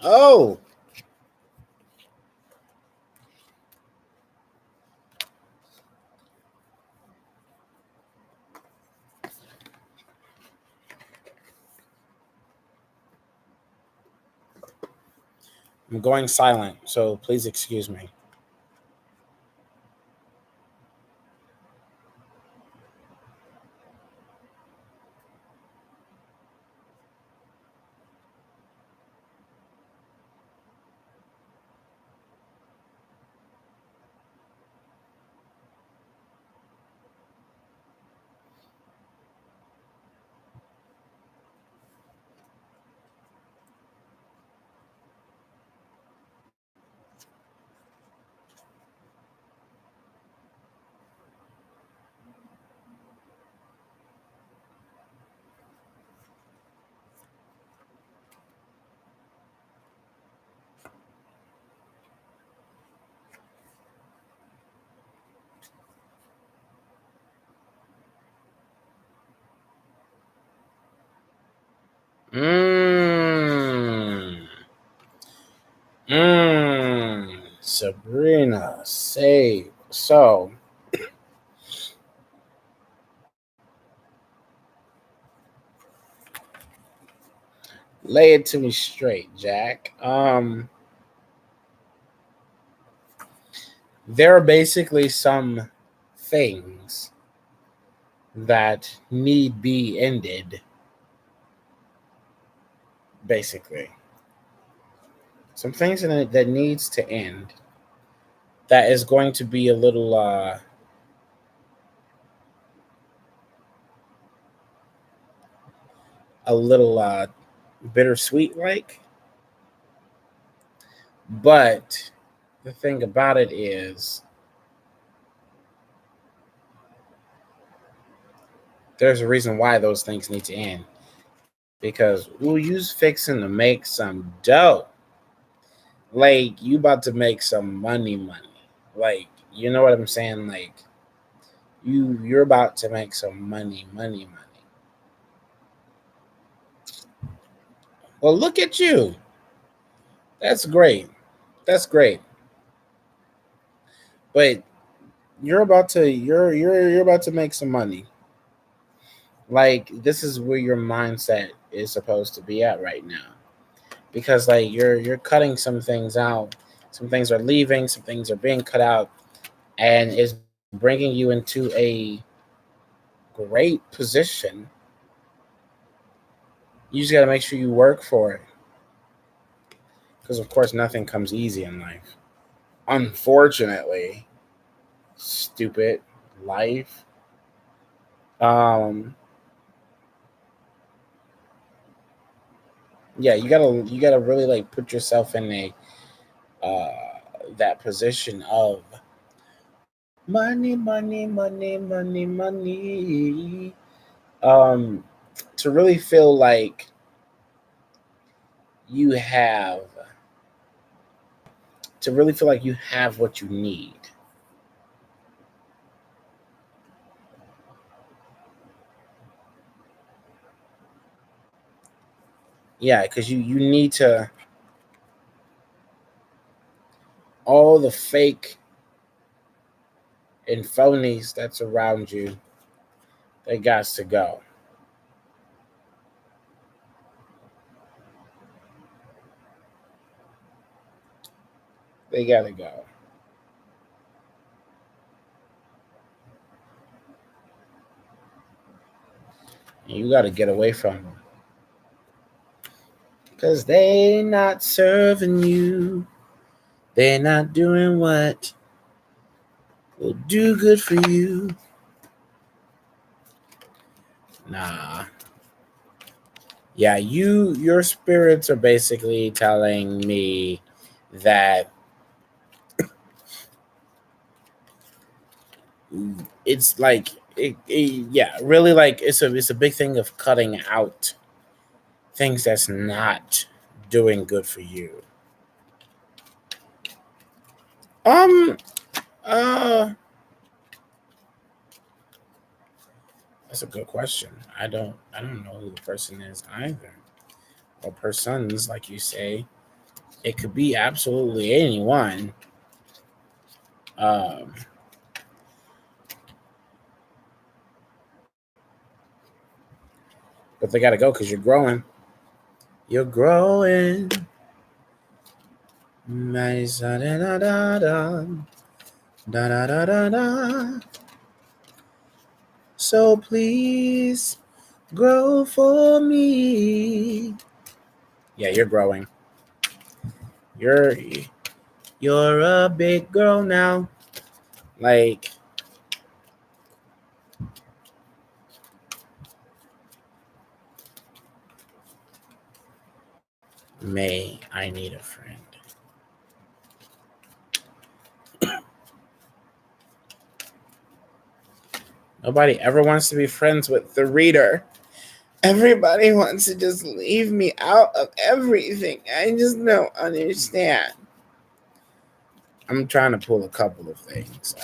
Oh. I'm going silent, so please excuse me. Mmm. Sabrina, say so. Lay it to me straight, Jack. There are basically some things that need be ended. Basically, some things that needs to end. That is going to be a little bittersweet, like. But the thing about it is, there's a reason why those things need to end. Because ooh, you's fixing to make some dough. Like you about to make some money. Like, you know what I'm saying? Like you're about to make some money. Well, look at you. That's great. That's great. But you're about to make some money. Like this is where your mindset is supposed to be at right now. Because like you're cutting some things out. Some things are leaving, some things are being cut out, and it's bringing you into a great position. You just got to make sure you work for it. Because, of course, nothing comes easy in life. Unfortunately, stupid life. Um, yeah, you gotta really like put yourself in a that position of money. Um, to really feel like you have you have what you need. Yeah, because you need to all the fake and phonies that's around you. They got to go. They gotta go. And you gotta get away from them because they not serving you. They're not doing what will do good for you. Nah. Yeah, your spirits are basically telling me that it's like yeah, really like it's a big thing of cutting out things that's not doing good for you. Um uh that's a good question. I don't know who the person is either. Or persons, like you say. It could be absolutely anyone. Um, but they got to go because you're growing. You're growing. Da da da da da da da da. So please grow for me. Yeah, you're growing. You're you're a big girl now. Like, May, I need a friend. Nobody ever wants to be friends with the reader. Everybody wants to just leave me out of everything. I just don't understand. I'm trying to pull a couple of things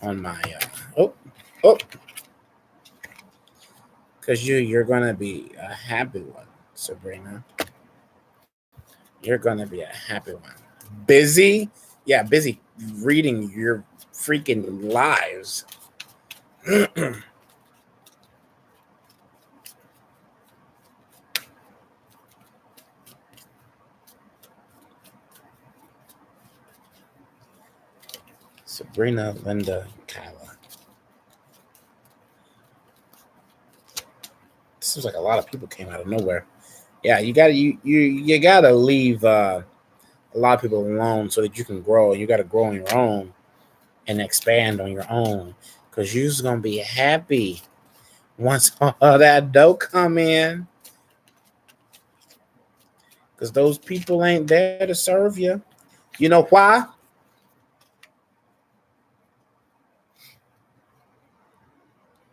on my oh oh Because you're gonna be a happy one, Sabrina. You're gonna be a happy one. Busy? Yeah, busy reading your freaking lives. Sabrina, Linda, Kyla. Seems like a lot of people came out of nowhere. Yeah, you gotta leave a lot of people alone so that you can grow. You gotta grow on your own and expand on your own. Cause you're just gonna be happy once all that dough come in. Cause those people ain't there to serve you. You know why?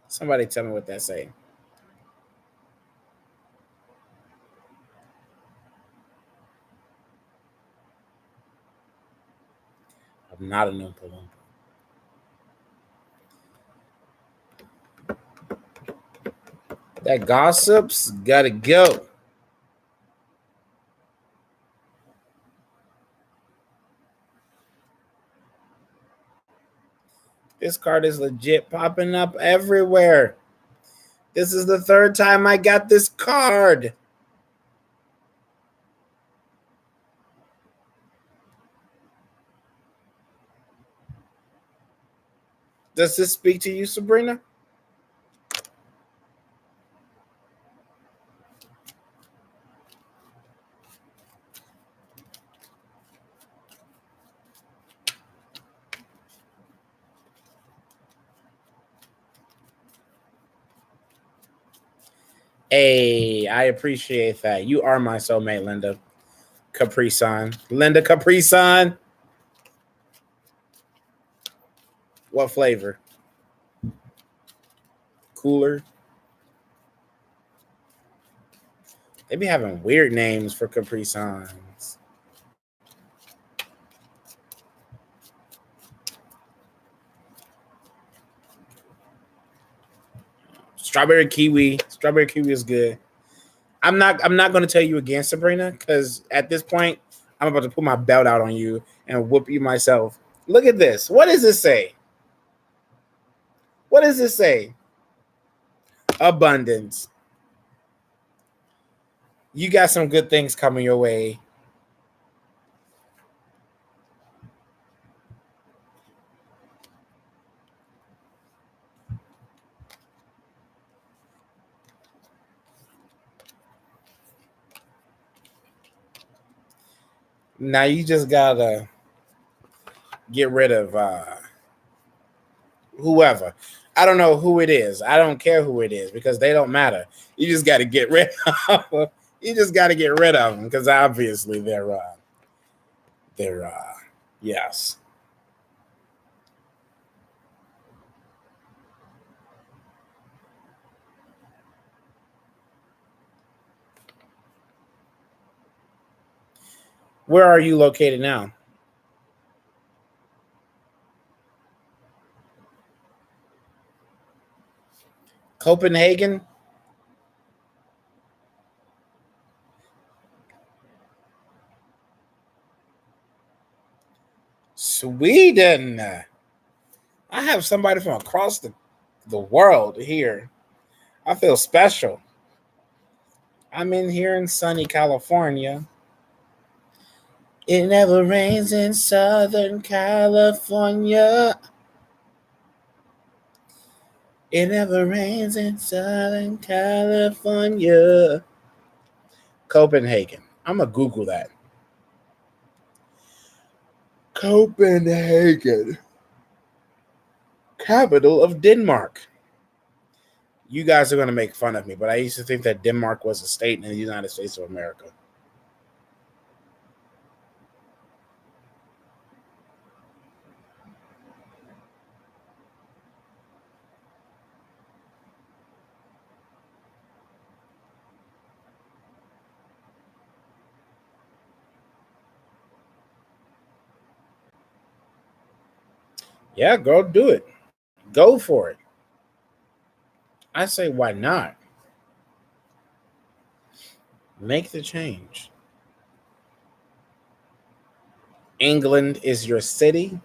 Somebody tell me what that say. I'm not an Oompa Loompa. That gossip's gotta go. This card is legit popping up everywhere. This is the third time I got this card. Does this speak to you, Sabrina? Hey, I appreciate that. You are my soulmate, Linda Capri Sun. Linda Capri Sun. What flavor? Cooler. They be having weird names for Capri Suns. Strawberry kiwi. Strawberry kiwi is good. I'm not gonna tell you again, Sabrina, because at this point, I'm about to put my belt out on you and whoop you myself. Look at this. What does this say? What does this say? Abundance. You got some good things coming your way. Now you just gotta get rid of whoever. I don't know who it is. I don't care who it is because they don't matter. You just got to get rid of. You just got to get rid of them because obviously they're yes. Where are you located now? Copenhagen, Sweden. I have somebody from across the world here. I feel special. I'm in here in sunny California. It never rains in Southern California. It never rains in Southern California. Copenhagen. I'm going to Google that. Copenhagen. Capital of Denmark. You guys are going to make fun of me, but I used to think that Denmark was a state in the United States of America. Yeah, girl, do it. Go for it. I say, why not? Make the change. England is your city.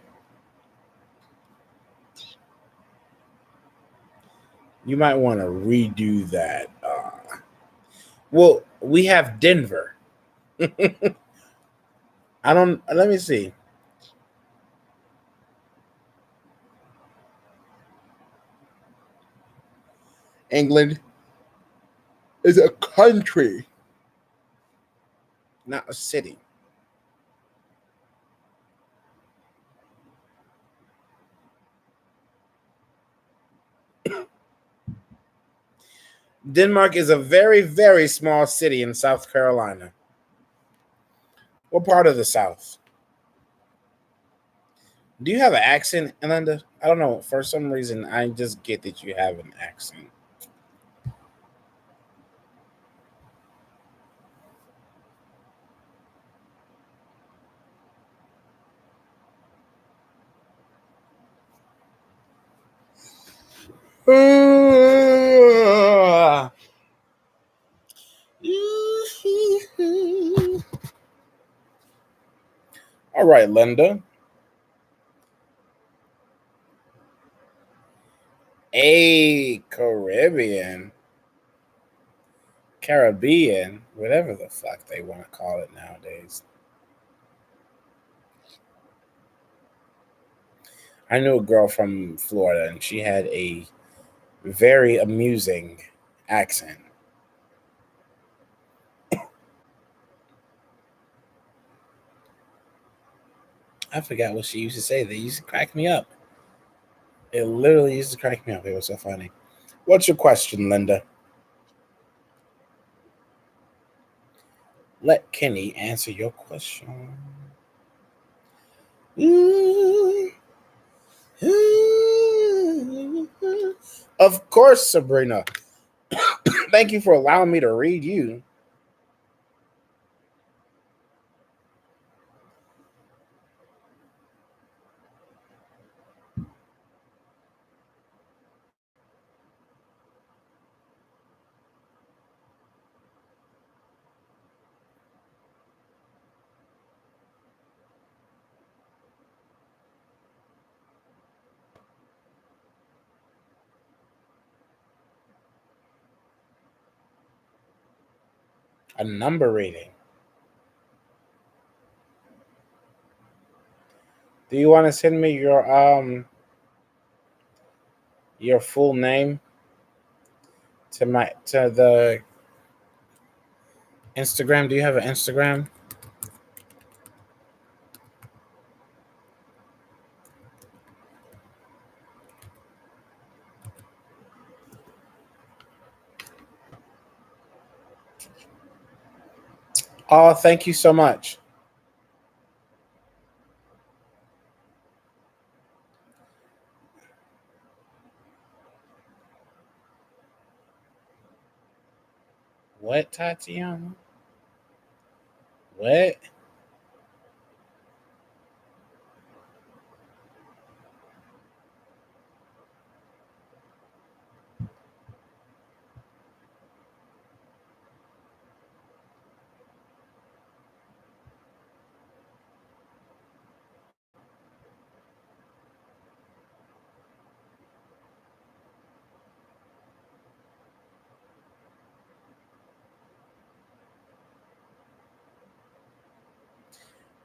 You might want to redo that. Well, we have Denver. I don't. Let me see. England is a country, not a city. Denmark is a very, very small city in South Carolina. What part of the South? Do you have an accent, Linda? I don't know. For some reason, I just get that you have an accent. All right, Linda. A Caribbean, Caribbean, whatever the fuck they want to call it nowadays. I knew a girl from Florida, and she had a very amusing accent. I forgot what she used to say. They used to crack me up. It literally used to crack me up. It was so funny. What's your question, Linda? Let Kenny answer your question. Of course, Sabrina. Thank you for allowing me to read you. A number reading. Do you want to send me your full name to the Instagram? Do you have an Instagram? Oh, thank you so much. What, Tatiana? What?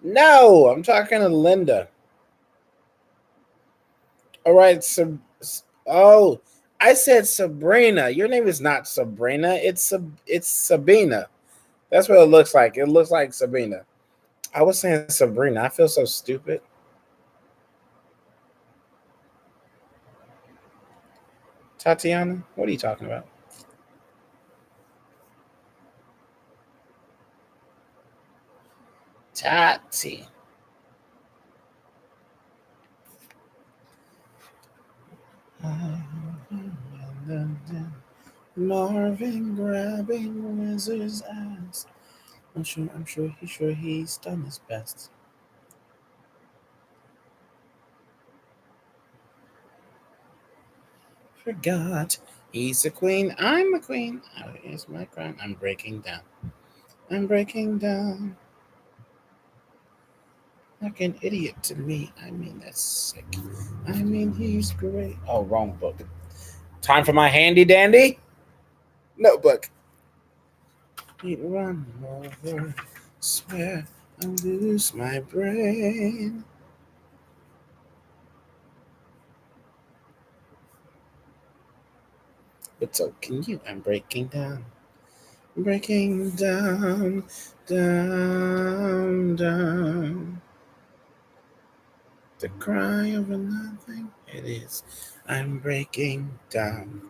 No, I'm talking to Linda. All right, oh, I said Sabrina. Your name is not Sabrina. It's Sabina. That's what it looks like. It looks like Sabina. I was saying Sabrina. I feel so stupid. Tatiana, what are you talking about? Tati. Marvin grabbing Wizard's ass. I'm sure he's done his best. Forgot he's a queen. I'm a queen. It's my crown. I'm breaking down. I'm breaking down like an idiot to me. I mean, that's sick. I mean, he's great. Oh, wrong book. Time for my handy dandy notebook. Need run over. Swear I'll lose my brain. But so can you? I'm breaking down. Breaking down, down, down. The cry over nothing. It is. I'm breaking down.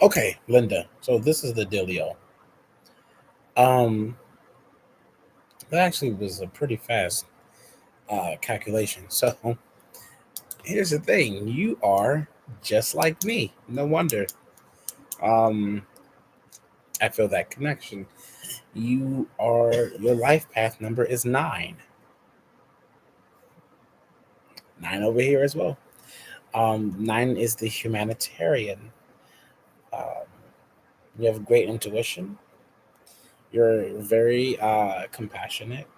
Okay, Linda. So this is the dealio. Um, that actually was a pretty fast calculation. So here's the thing: you are just like me. No wonder. Um, I feel that connection. You are your life path number is 9. 9 over here as well. 9 is the humanitarian. Um, you have great intuition. You're very compassionate.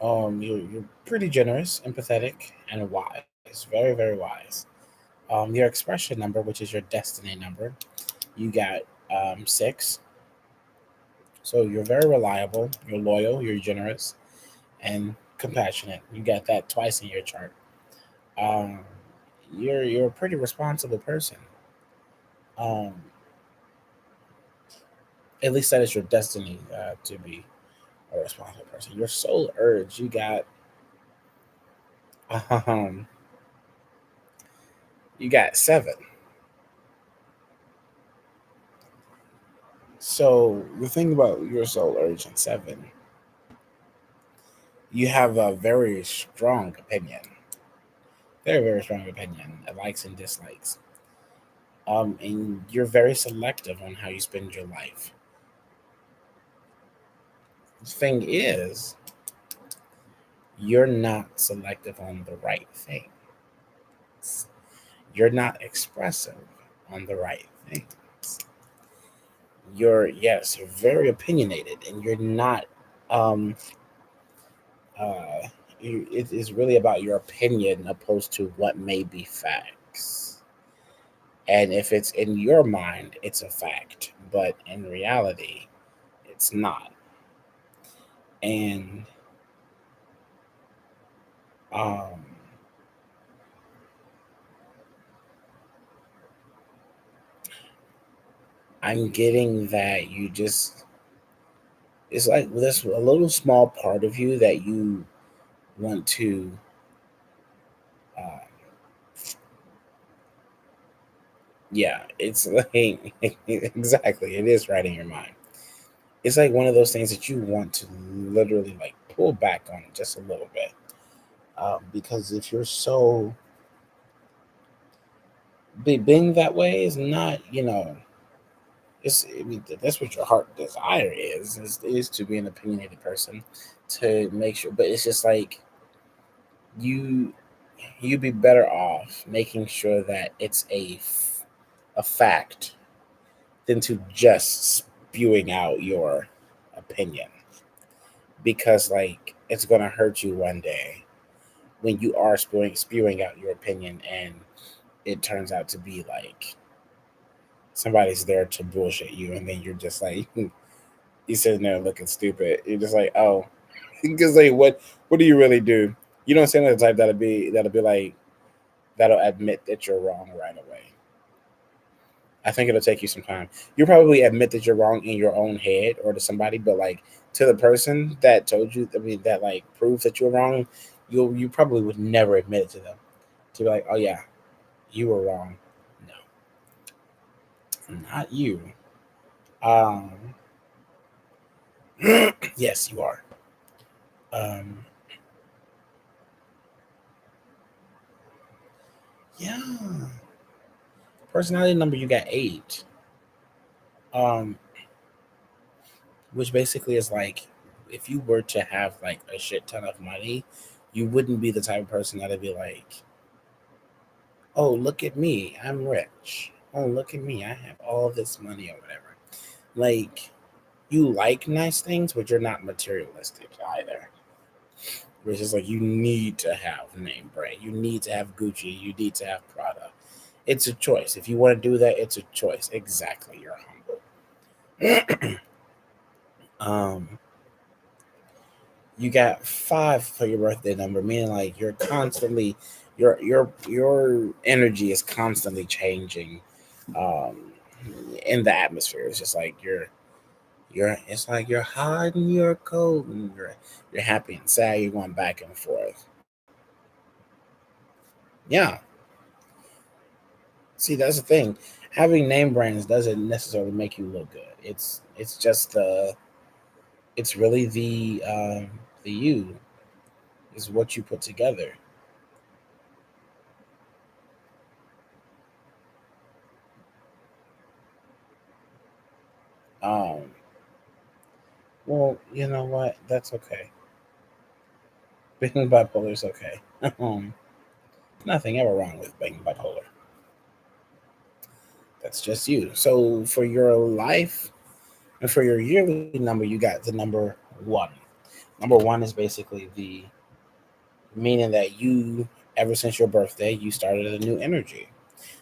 You're pretty generous, empathetic, and wise. Very, very wise. Your expression number, which is your destiny number, you got 6. So you're very reliable. You're loyal. You're generous and compassionate. You got that twice in your chart. Um, you're a pretty responsible person. Um, at least that is your destiny to be a responsible person. Your soul urge, um, you got 7. So the thing about your soul urge and 7, you have a very strong opinion, very very strong opinion, likes and dislikes. And you're very selective on how you spend your life. The thing is, you're not selective on the right things. You're not expressive on the right things. You're yes, you're very opinionated, and you're not. Um, it is really about your opinion opposed to what may be facts. And if it's in your mind, it's a fact, but in reality, it's not. And um, I'm getting that you just, it's like this a little small part of you that you want to, uh, yeah, it's like, exactly, it is right in your mind. It's like one of those things that you want to literally like pull back on just a little bit. Because if you're so, being that way is not, it's I mean, that's what your heart desire is to be an opinionated person, to make sure. But it's just like you you'd be better off making sure that it's a fact than to just spewing out your opinion, because like it's gonna hurt you one day when you are spewing out your opinion, and it turns out to be like somebody's there to bullshit you, and then you're just like you're sitting there looking stupid. You're just like, oh, because like what do you really do? You don't seem like the type that'll be like that'll admit that you're wrong right away. I think it'll take you some time. You'll probably admit that you're wrong in your own head or to somebody, but like to the person that told you, I mean, that like proves that you're wrong, you probably would never admit it to them. To be like, oh yeah, you were wrong. No, not you. Um, yes, you are. Um, yeah. Personality number, you got 8. Um, which basically is like if you were to have like a shit ton of money, you wouldn't be the type of person that'd be like, oh, look at me, I'm rich. Oh, look at me, I have all this money or whatever. Like, you like nice things, but you're not materialistic either. Which is like you need to have name brand, you need to have Gucci, you need to have Prada. It's a choice. If you want to do that, it's a choice. Exactly, you're humble. um, you got 5 for your birthday number, meaning like you're constantly your energy is constantly changing um in the atmosphere. It's just like you're it's like you're hot and you're cold and you're happy and sad, you're going back and forth. Yeah. See, that's the thing. Having name brands doesn't necessarily make you look good. It's just it's really the you is what you put together. Um well, you know what? That's okay. Being bipolar is okay. Um, Nothing ever wrong with being bipolar. That's just you. So for your life and for your yearly number, you got the number 1. Number 1 is basically the meaning that you, ever since your birthday, you started a new energy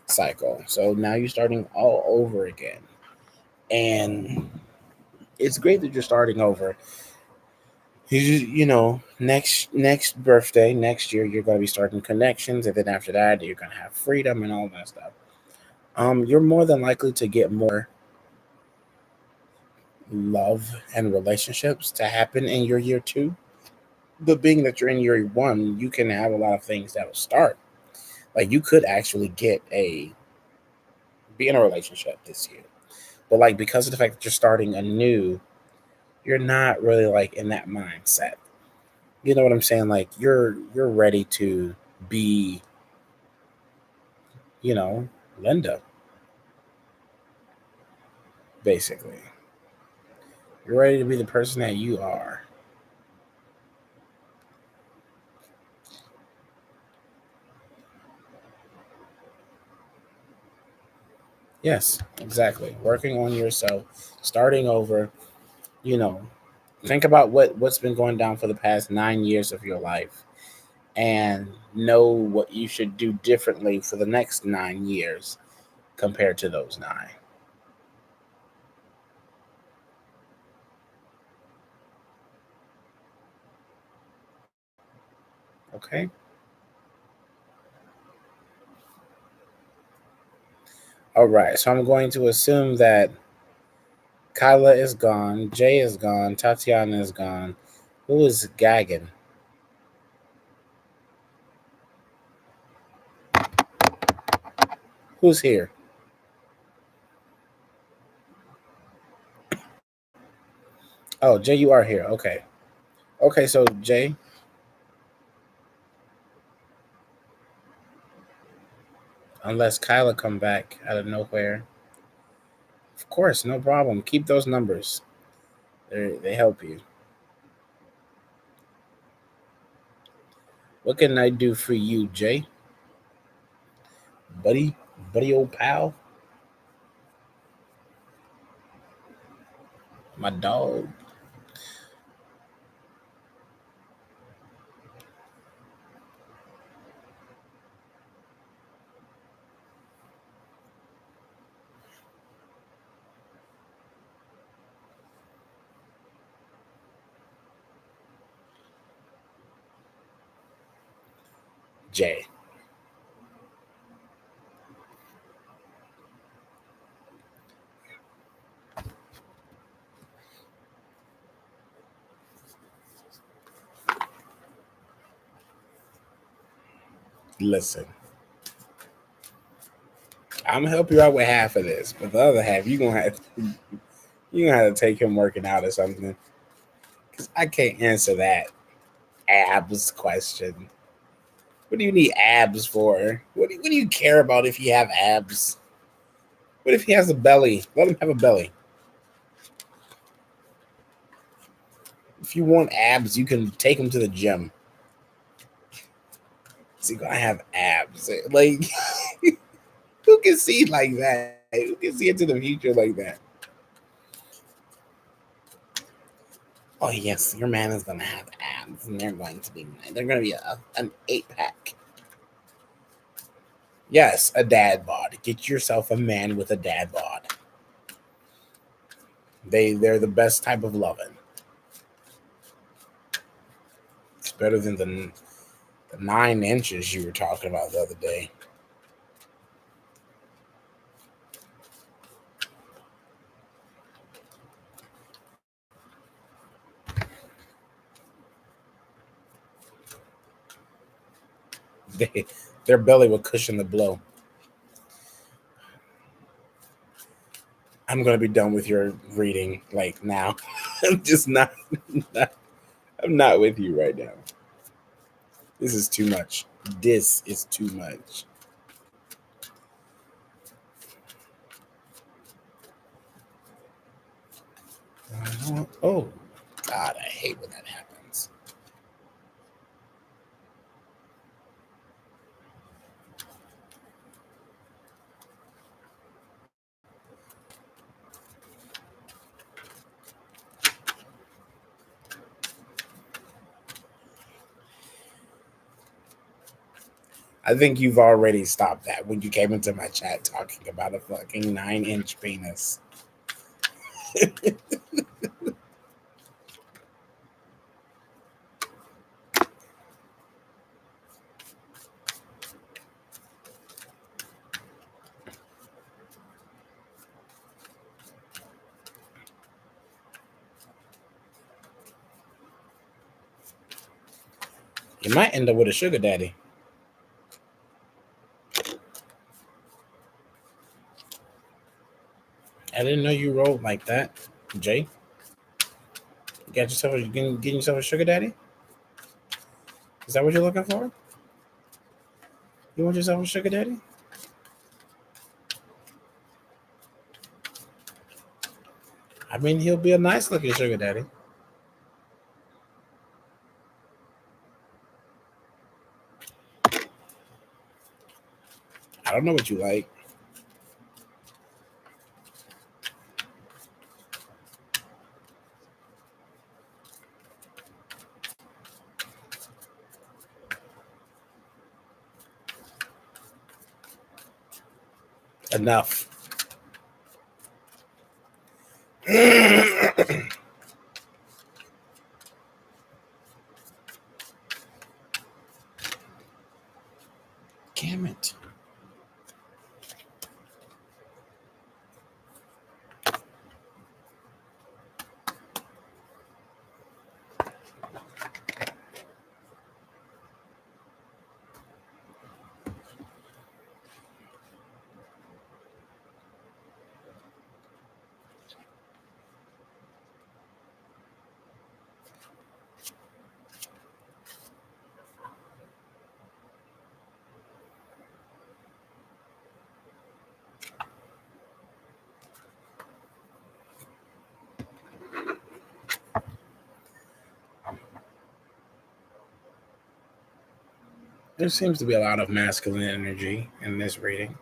cycle. So now you're starting all over again. And it's great that you're starting over. Next birthday, next year, you're going to be starting connections. And then after that, you're going to have freedom and all that stuff. You're more than likely to get more love and relationships to happen in your year 2. But being that you're in year 1, you can have a lot of things that will start. Like you could actually be in a relationship this year. But like because of the fact that you're starting anew, you're not really like in that mindset. You know what I'm saying? Like you're ready to be, you know, Linda, basically. You're ready to be the person that you are. Yes, exactly. Working on yourself, starting over, you know, think about what's been going down for the past 9 years of your life and know what you should do differently for the next 9 years compared to those 9. Okay? All right. So I'm going to assume that Kyla is gone, Jay is gone, Tatiana is gone. Who is gagging? Who's here? Oh, Jay, you are here. Okay. Okay, so Jay, unless Kyla come back out of nowhere, of course, no problem. Keep those numbers. They help you. What can I do for you, Jay? Buddy, buddy, old pal, my dog. Jay. Listen, I'm gonna help you out with half of this, but the other half you gonna have to take him working out or something. Cause I can't answer that abs question. What do you need abs for? What do you care about if you have abs? What if he has a belly? Let him have a belly. If you want abs, you can take him to the gym. So you're gonna have abs. Like who can see like that? Who can see into the future like that? Oh yes, your man is gonna have abs, and they're gonna be an 8 pack. Yes, a dad bod. Get yourself a man with a dad bod. They're the best type of loving. It's better than the 9 inches you were talking about the other day. They, their belly will cushion the blow. I'm gonna be done with your reading like now. I'm just not. I'm not with you right now. This is too much. This is too much. Oh, God, I hate when that happens. I think you've already stopped that when you came into my chat talking about a fucking 9 inch penis. You might end up with a sugar daddy. I didn't know you rolled like that, Jay. You got yourself getting yourself a sugar daddy? Is that what you're looking for? You want yourself a sugar daddy? I mean, he'll be a nice looking sugar daddy. I don't know what you like. Enough. Damn it. There seems to be a lot of masculine energy in this reading.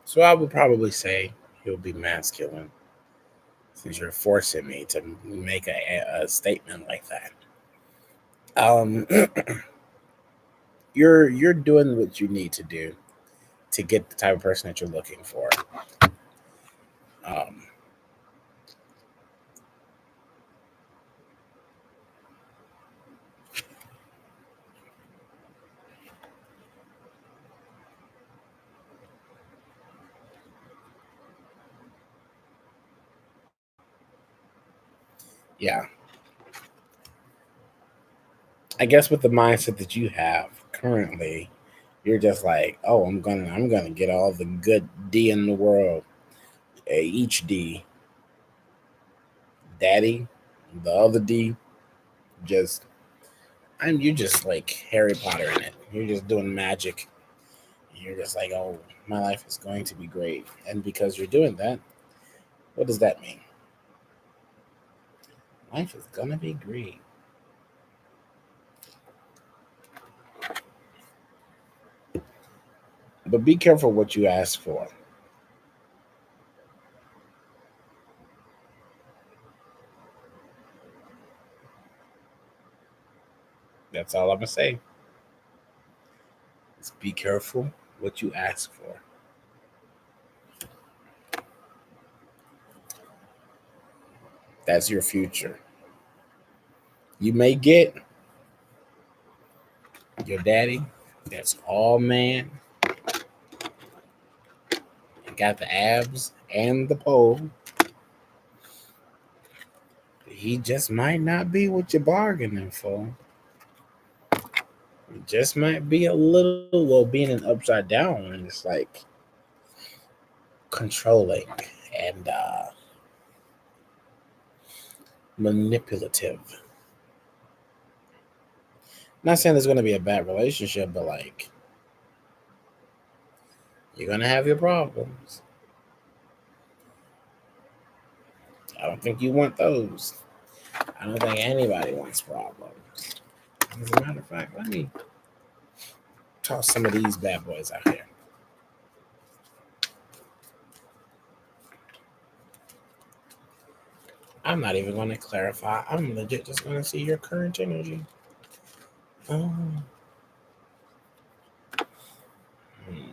So I would probably say he'll be masculine since you're forcing me to make a statement like that. Um, you're doing what you need to do to get the type of person that you're looking for. Um, Yeah, I guess with the mindset that you have currently, you're just like, oh, I'm gonna get all the good D in the world. Each D, Daddy, the other D, just you're just like Harry Potter in it. You're just doing magic. You're just like, oh, my life is going to be great. And because you're doing that, what does that mean? Life is gonna be great. But be careful what you ask for. That's all I'm gonna say. Just be careful what you ask for. That's your future. You may get your daddy that's all man, and got the abs and the pole. He just might not be what you're bargaining for. It just might be a little, well, being an upside down, and it's like controlling and manipulative. Not saying there's going to be a bad relationship, but like you're going to have your problems. I don't think you want those. I don't think anybody wants problems. As a matter of fact, let me toss some of these bad boys out here. I'm not even going to clarify. I'm legit just going to see your current energy. Oh. Hmm.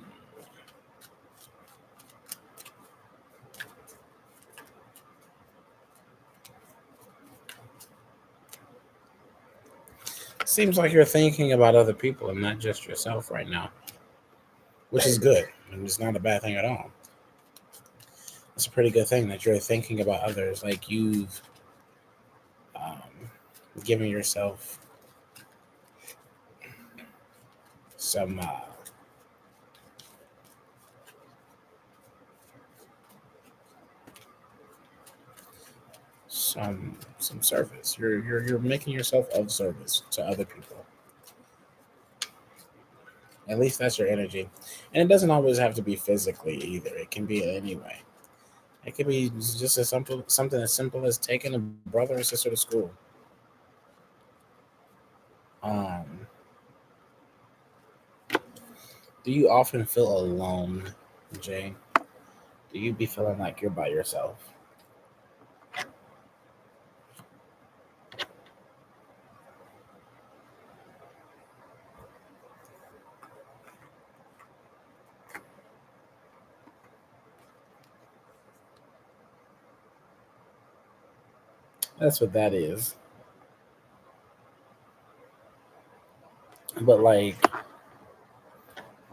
Seems like you're thinking about other people and not just yourself right now, which is good. And it's not a bad thing at all. It's a pretty good thing that you're thinking about others. Like you've um, given yourself some some service. You're making yourself of service to other people. At least that's your energy, and it doesn't always have to be physically either. It can be anyway. It could be just as simple something as simple as taking a brother or sister to school. Um, do you often feel alone, Jay? Do you be feeling like you're by yourself? That's what that is. But like,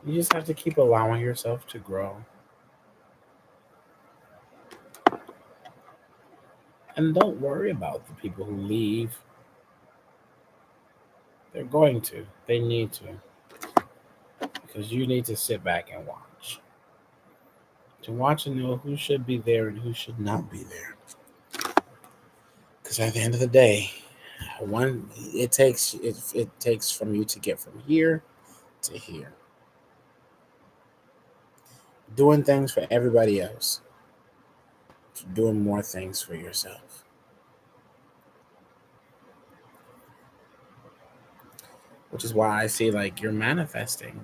you just have to keep allowing yourself to grow, and don't worry about the people who leave. They're going to. They need to, because you need to sit back and watch. To watch and know who should be there and who should not be there. Because at the end of the day, one it takes from you to get from here to here. Doing things for everybody else, to doing more things for yourself. Which is why I see like you're manifesting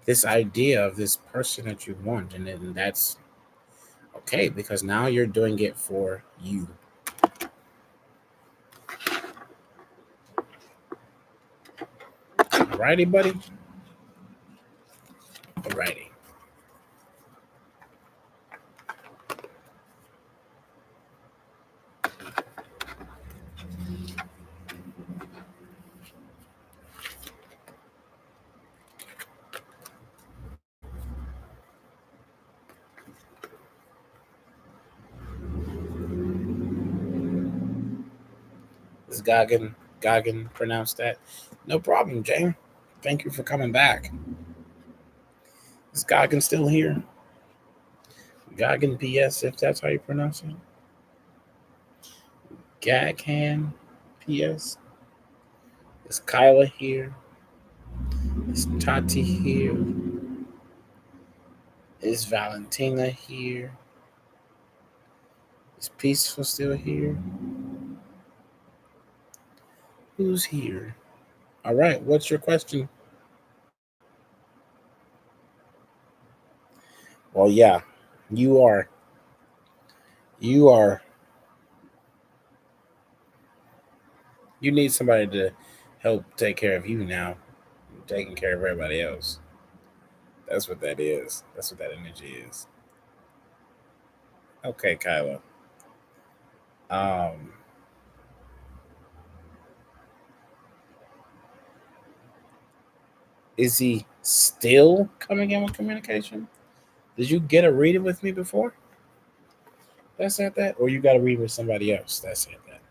this idea of this person that you want, and then that's okay because now you're doing it for you. Alrighty, buddy. Alrighty. Is Goggin pronounced that? No problem, Jane. Thank you for coming back. Is Goggin still here? Goggin PS, if that's how you pronounce it. Gaghan PS. Is Kyla here? Is Tati here? Is Valentina here? Is Peaceful still here? Who's here? All right, what's your question? Well, yeah, you are. You are. You need somebody to help take care of you now. You're taking care of everybody else. That's what that is. That's what that energy is. Okay, Kyla. Um, is he still coming in with communication? Did you get a reading with me before? That said that, or you got a read with somebody else that said that?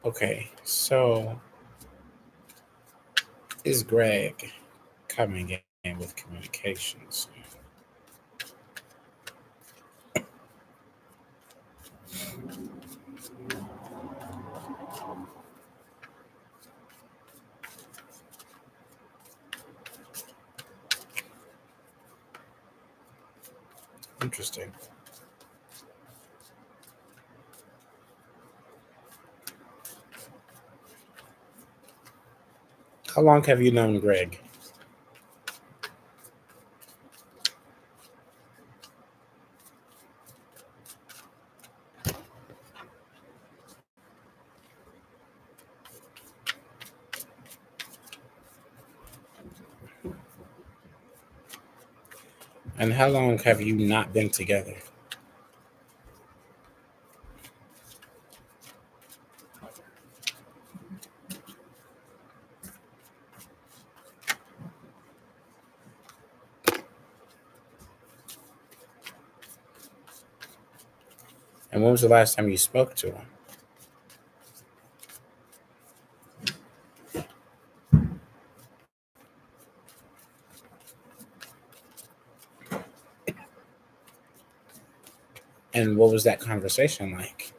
Okay, so is Greg coming in with communications? Interesting. How long have you known Greg? And how long have you not been together? And when was the last time you spoke to him? And what was that conversation like?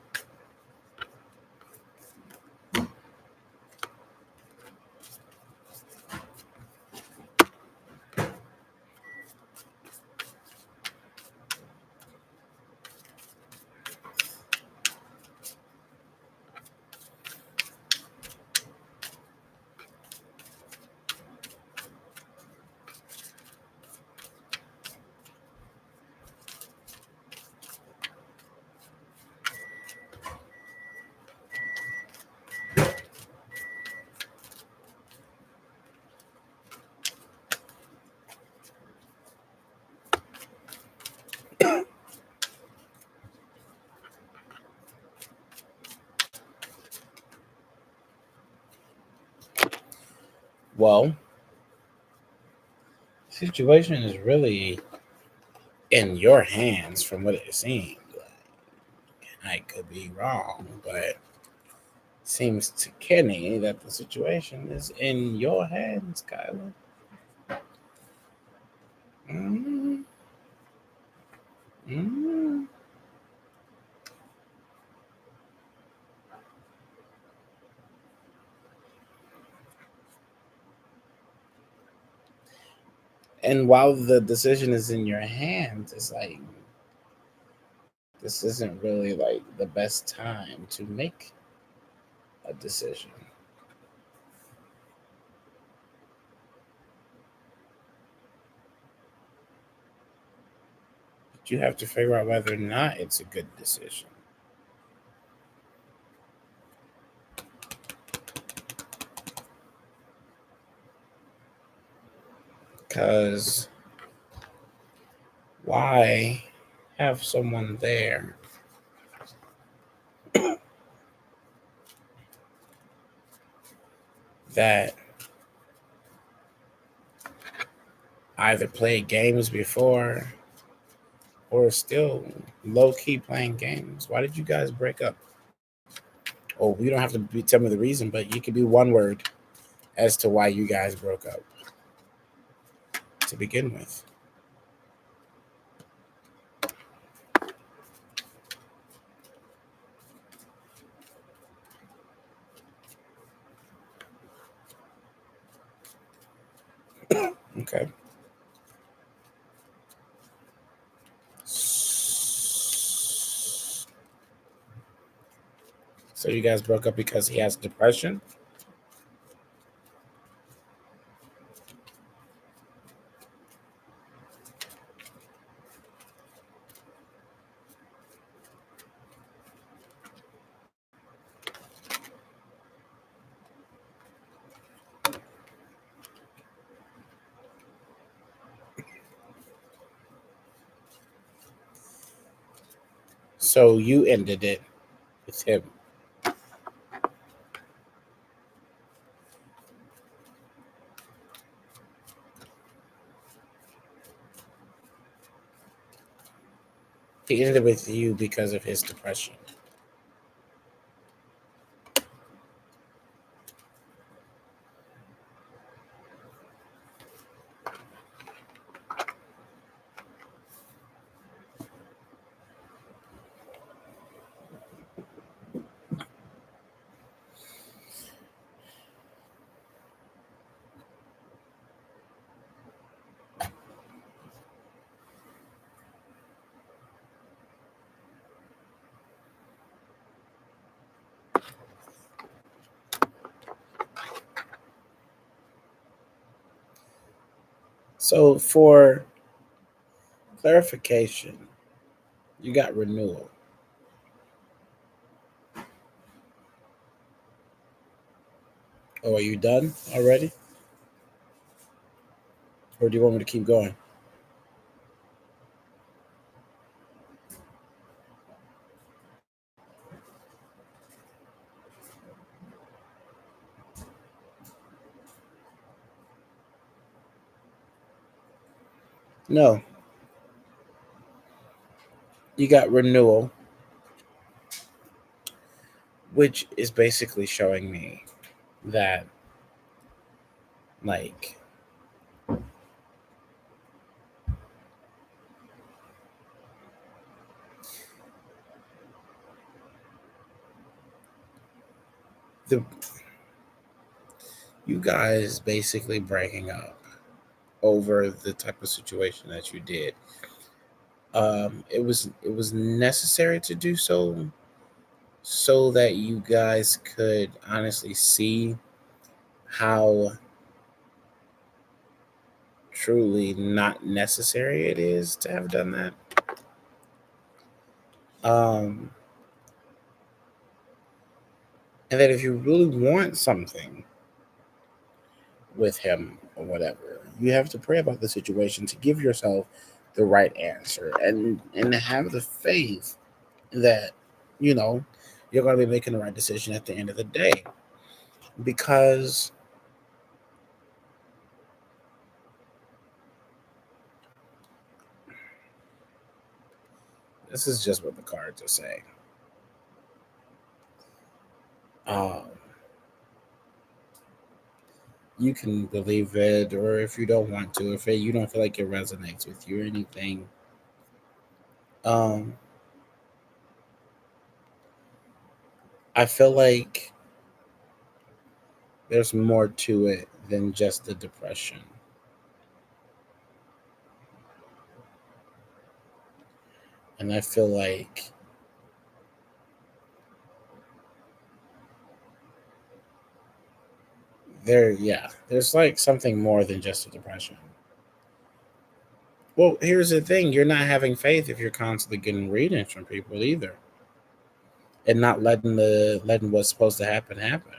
Well, situation is really in your hands from what it seems. I could be wrong, but it seems to Kenny that the situation is in your hands, Kyla. Mm-hmm. Mm-hmm. And while the decision is in your hands, it's like this isn't really like the best time to make a decision. But you have to figure out whether or not it's a good decision. Because why have someone there that either played games before or still low key playing games. Why did you guys break up? Oh, you don't have to tell me the reason, but you could be one word as to why you guys broke up to begin with. Okay. So you guys broke up because he has depression? So you ended it with him. He ended with you because of his depression. So for clarification, you got renewal. Oh, are you done already? Or do you want me to keep going? No, you got renewal, which is basically showing me that, like, the you guys basically breaking up over the type of situation that you did. It was necessary to do so that you guys could honestly see how truly not necessary it is to have done that. Um, and that if you really want something with him or whatever, you have to pray about the situation to give yourself the right answer and have the faith that you know you're going to be making the right decision at the end of the day, because this is just what the cards are saying. Um, you can believe it, or if you don't want to, if you don't feel like it resonates with you or anything, um, I feel like there's more to it than just the depression, and I feel like there's like something more than just a depression. Well, here's the thing: you're not having faith if you're constantly getting readings from people either, and not letting what's supposed to happen happen.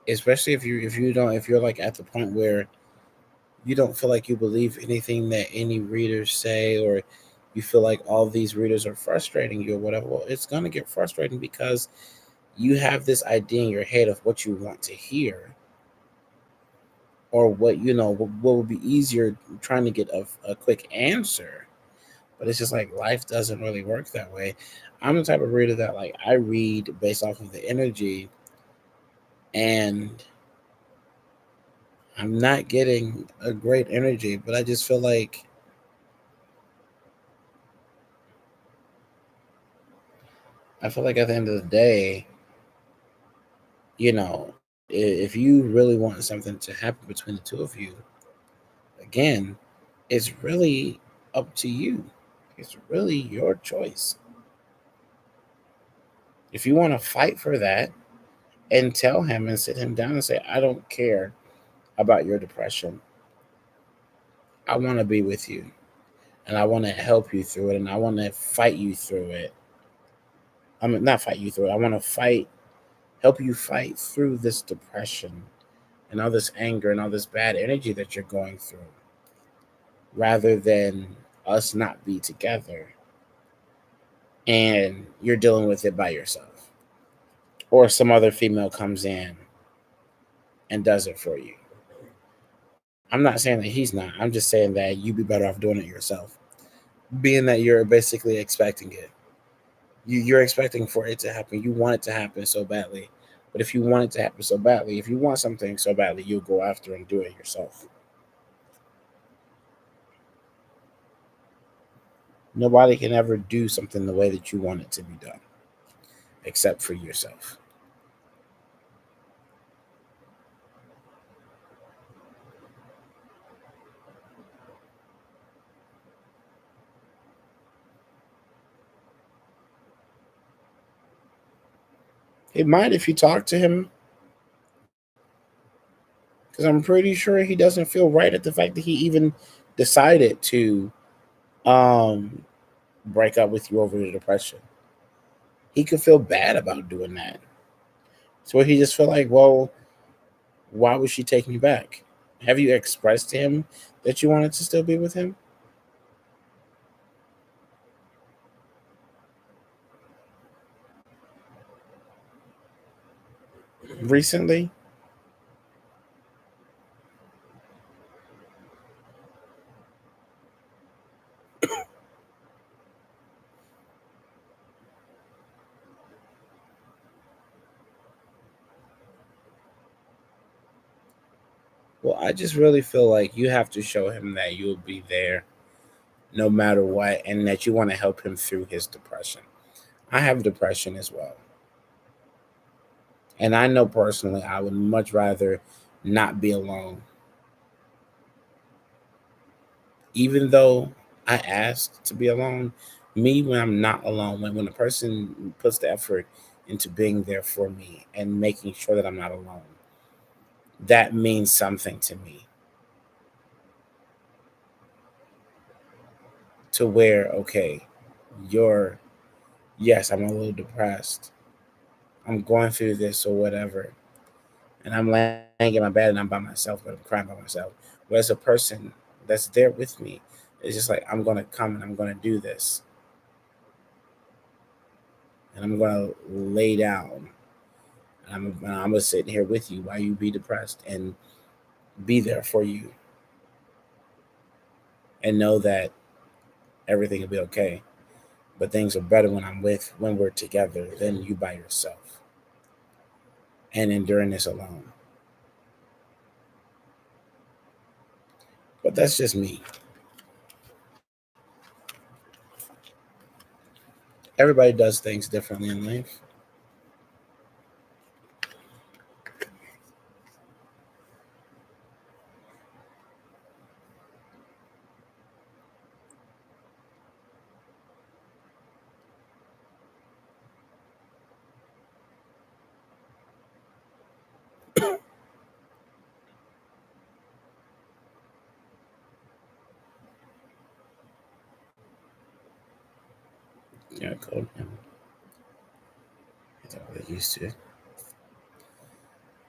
Especially if you're like at the point where you don't feel like you believe anything that any readers say, or you feel like all these readers are frustrating you or whatever. Well, it's gonna get frustrating because You have this idea in your head of what you want to hear, or what what would be easier, trying to get a quick answer. But it's just like life doesn't really work that way. I'm the type of reader that, like, I read based off of the energy, and I'm not getting a great energy, but I just feel like at the end of the day, if you really want something to happen between the two of you, again, it's really up to you. It's really your choice. If you want to fight for that, and tell him and sit him down and say, I don't care about your depression. I want to be with you, and I want to help you through it, and I want to fight you through it. I mean, not fight you through it. I want to help you fight through this depression and all this anger and all this bad energy that you're going through, rather than us not be together and you're dealing with it by yourself, or some other female comes in and does it for you. I'm not saying that he's not. I'm just saying that you'd be better off doing it yourself, being that you're basically expecting it. You're expecting for it to happen. You want it to happen so badly. But if you want it to happen so badly, if you want something so badly, you'll go after and do it yourself. Nobody can ever do something the way that you want it to be done, except for yourself. It might if you talk to him, because I'm pretty sure he doesn't feel right at the fact that he even decided to um, break up with you over the depression. He could feel bad about doing that. So he just feel like, well, why would she take me back? Have you expressed to him that you wanted to still be with him recently? Well, I just really feel like you have to show him that you'll be there no matter what, and that you want to help him through his depression. I have depression as well. And I know personally I would much rather not be alone. Even though I asked to be alone, me, when I'm not alone, when a person puts the effort into being there for me and making sure that I'm not alone, that means something to me. To where, okay, you're, yes, I'm a little depressed. I'm going through this or whatever. And I'm laying in my bed and I'm by myself, but I'm crying by myself. Whereas a person that's there with me is just like, I'm going to come and I'm going to do this. And I'm going to lay down. And I'm going to sit here with you while you be depressed and be there for you and know that everything will be okay. But things are better when we're together than you by yourself and enduring this alone. But that's just me. Everybody does things differently in life. Yeah, cool. Yeah, that's what they used to.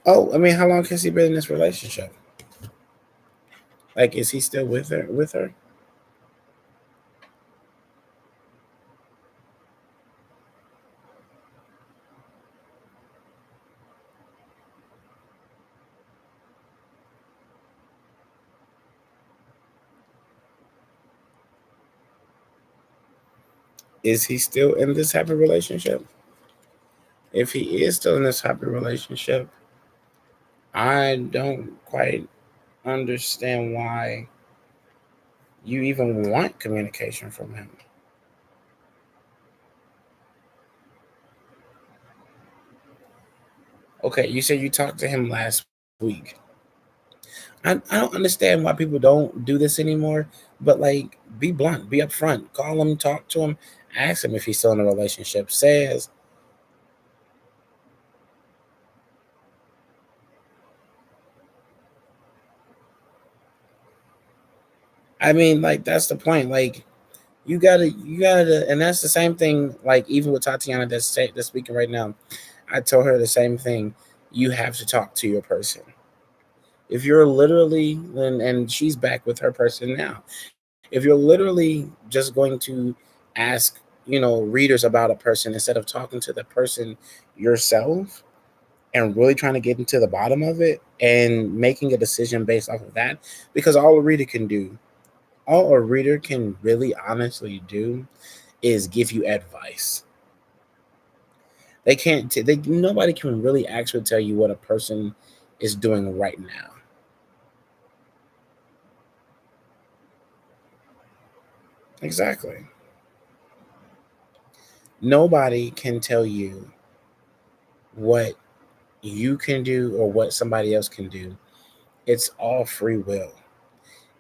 Oh, I mean, how long has he been in this relationship? Like, is he still with her? With her? Is he still in this happy relationship? If he is still in this happy relationship, I don't quite understand why you even want communication from him. Okay, you said you talked to him last week. I don't understand why people don't do this anymore, but like, be blunt, be upfront, call him, talk to him, ask him if he's still in a relationship. Says, I mean, like, that's the point. Like, you gotta, and that's the same thing. Like, even with Tatiana that's speaking right now, I told her the same thing. You have to talk to your person. If you're literally, and she's back with her person now. If you're literally just going to ask, readers about a person instead of talking to the person yourself and really trying to get into the bottom of it and making a decision based off of that, because all a reader can really honestly do is give you advice. They can't. They Nobody can really actually tell you what a person is doing right now. Exactly. Nobody can tell you what you can do or what somebody else can do. It's all free will.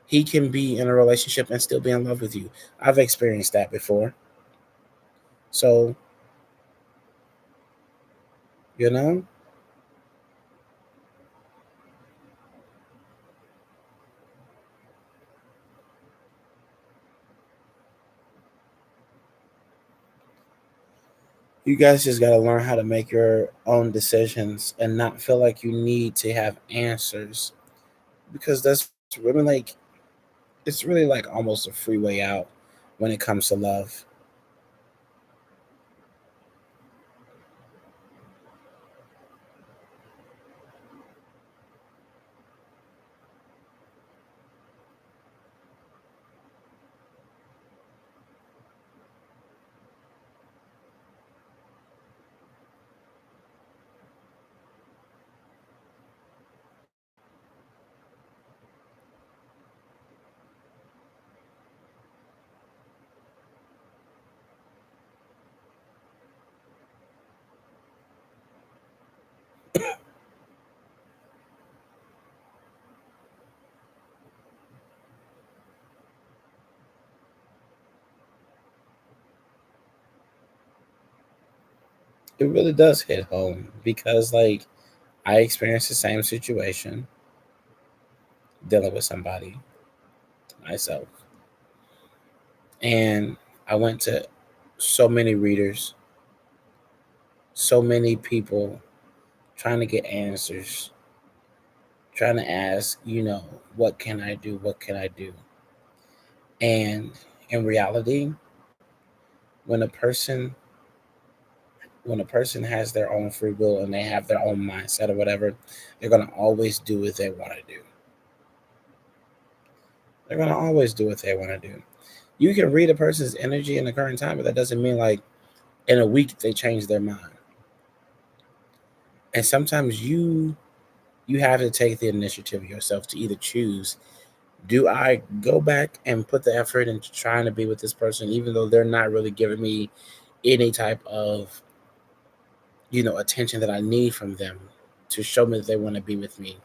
He can be in a relationship and still be in love with you. I've experienced that before. So, you know, you guys just got to learn how to make your own decisions and not feel like you need to have answers, because that's really like, it's really like almost a free way out when it comes to love. It really does hit home because, like, I experienced the same situation dealing with somebody myself. And I went to so many readers, so many people trying to get answers, trying to ask, what can I do? What can I do? And in reality, when a person when a person has their own free will and they have their own mindset or whatever, they're gonna always do what they want to do. They're gonna always do what they want to do. You can read a person's energy in the current time, but that doesn't mean like in a week they change their mind. And sometimes you have to take the initiative yourself to either choose, do I go back and put the effort into trying to be with this person even though they're not really giving me any type of attention that I need from them to show me that they want to be with me,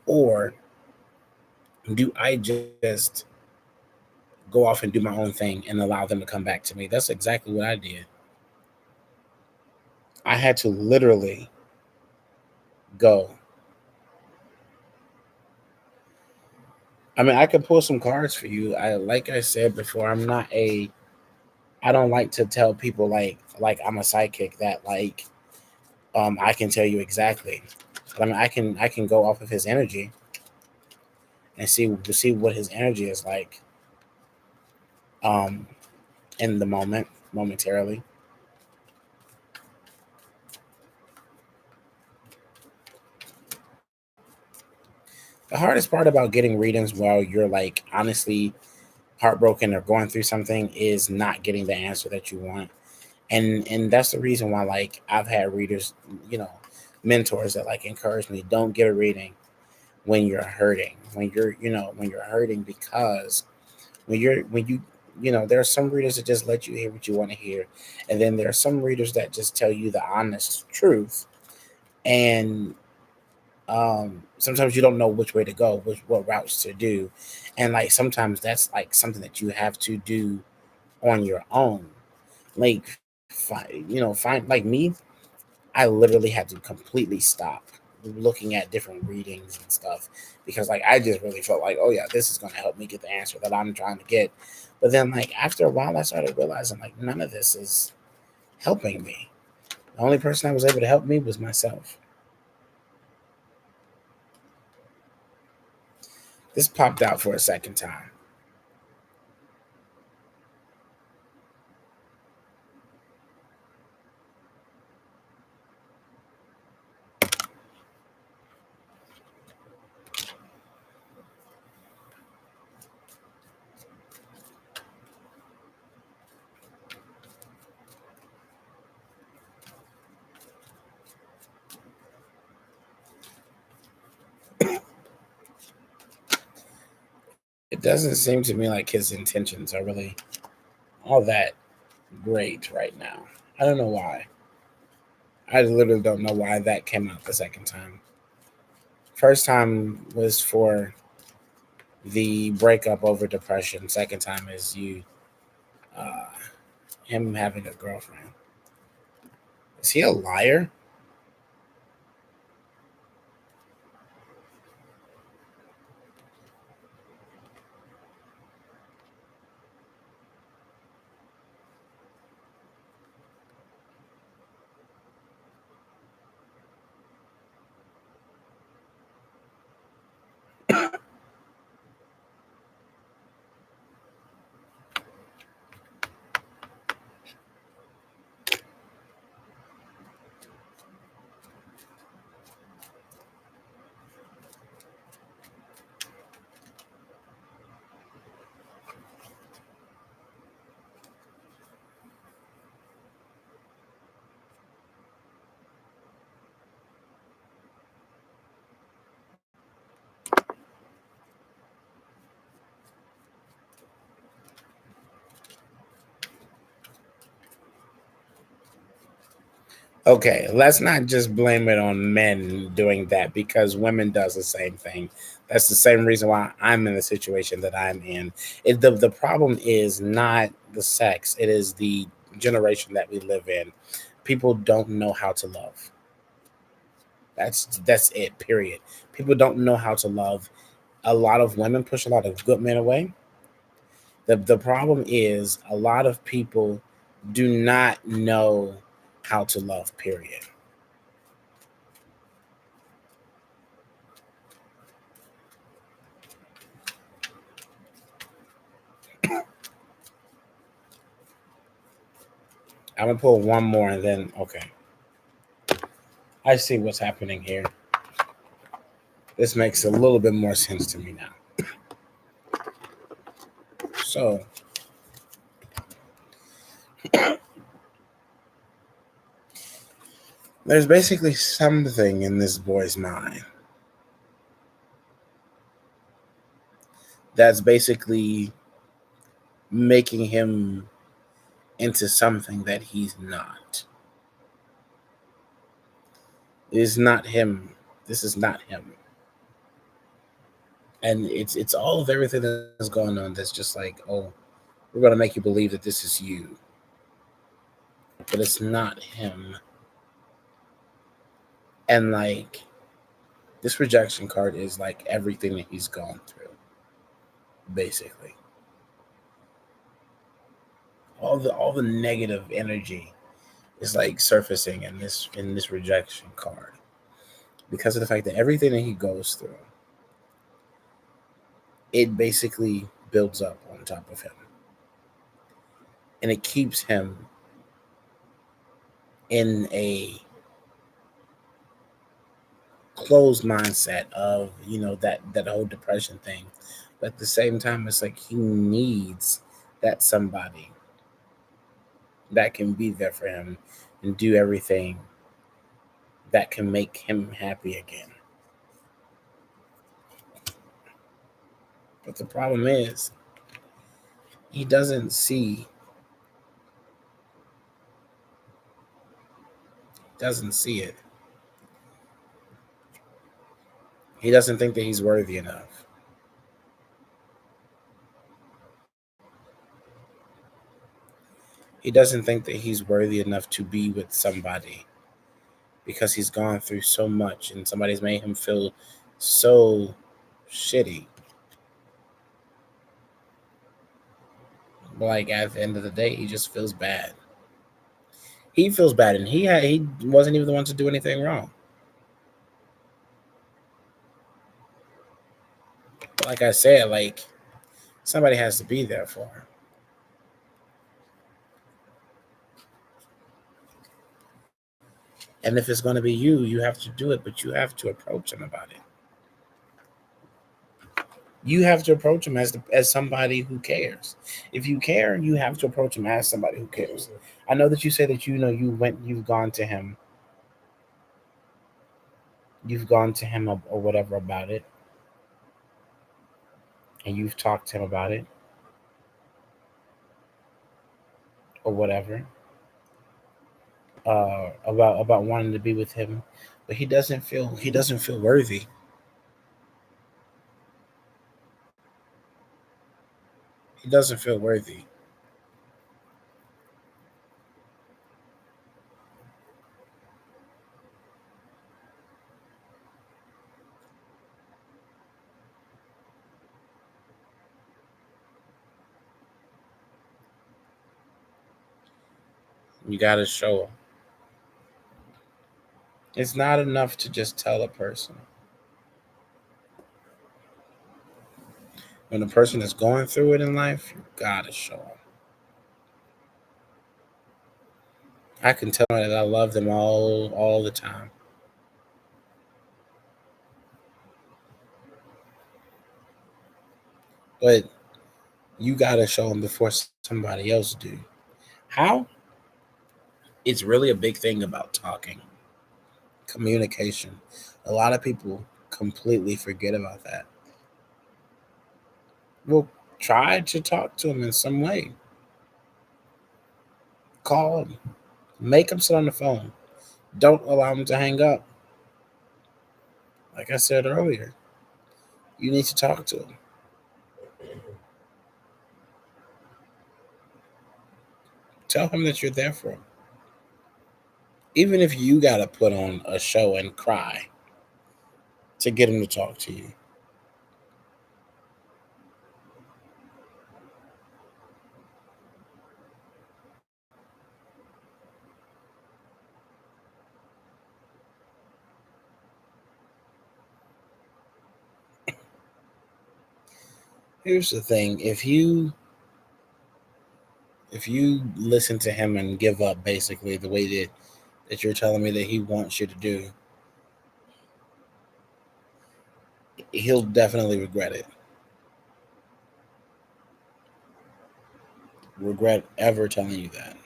or do I just go off and do my own thing and allow them to come back to me? That's exactly what I did. I had to literally go. I mean, I could pull some cards for you. Like I said before, I don't like to tell people like I'm a psychic that like I can tell you exactly. But I mean, I can go off of his energy and see what his energy is like um in the momentarily. The hardest part about getting readings while you're like honestly heartbroken or going through something is not getting the answer that you want. And that's the reason why, like, I've had readers, you know, mentors that like encourage me, don't get a reading when you're hurting, when you're hurting, because when you know, there are some readers that just let you hear what you want to hear, and then there are some readers that just tell you the honest truth. And sometimes you don't know which way to go, what routes to do, and like sometimes that's like something that you have to do on your own. Like, find like me, I literally had to completely stop looking at different readings and stuff, because like I just really felt like, oh yeah, this is going to help me get the answer that I'm trying to get. But then like after a while I started realizing like none of this is helping me. The only person that was able to help me was myself. This popped out for a second time. It doesn't seem to me like his intentions are really all that great right now. I don't know why. I literally don't know why that came out the second time. First time was for the breakup over depression. Second time is uh, him having a girlfriend. Is he a liar? Okay, let's not just blame it on men doing that, because women does the same thing. That's the same reason why I'm in the situation that I'm in. The problem is not the sex; it is the generation that we live in. People don't know how to love. That's it. Period. People don't know how to love. A lot of women push a lot of good men away. The problem is a lot of people do not know how to love. Period. I'm gonna pull one more and then okay. I see what's happening here. This makes a little bit more sense to me now. So there's basically something in this boy's mind that's basically making him into something that he's not. It is not him. This is not him. And it's all of everything that's going on that's just like, oh, we're gonna make you believe that this is you. But it's not him. And like this rejection card is like everything that he's gone through, basically. All the negative energy is like surfacing in this rejection card, because of the fact that everything that he goes through, it basically builds up on top of him, and it keeps him in a closed mindset of that whole depression thing. But at the same time, it's like he needs that somebody that can be there for him and do everything that can make him happy again. But the problem is he doesn't see it. He doesn't think that he's worthy enough. He doesn't think that he's worthy enough to be with somebody because he's gone through so much and somebody's made him feel so shitty. Like at the end of the day, he just feels bad. He feels bad, and he wasn't even the one to do anything wrong. Like I said, like somebody has to be there for him. And if it's going to be you, you have to do it, but you have to approach him about it. You have to approach him as somebody who cares. If you care, you have to approach him as somebody who cares. I know that you say that you've gone to him, or whatever about it, and you've talked to him about it or whatever, about wanting to be with him, but he doesn't feel worthy. He doesn't feel worthy. You got to show him. It's not enough to just tell a person. When a person is going through it in life, you got to show them. I can tell that I love them all the time, but you got to show them before somebody else do. How? It's really a big thing about talking, communication. A lot of people completely forget about that. Well, try to talk to them in some way. Call them, make them sit on the phone. Don't allow them to hang up. Like I said earlier, you need to talk to them. Tell him that you're there for him. Even if you got to put on a show and cry to get him to talk to you. Here's the thing: if you listen to him and give up basically the way that you're telling me that he wants you to do, he'll definitely regret it. Regret ever telling you that.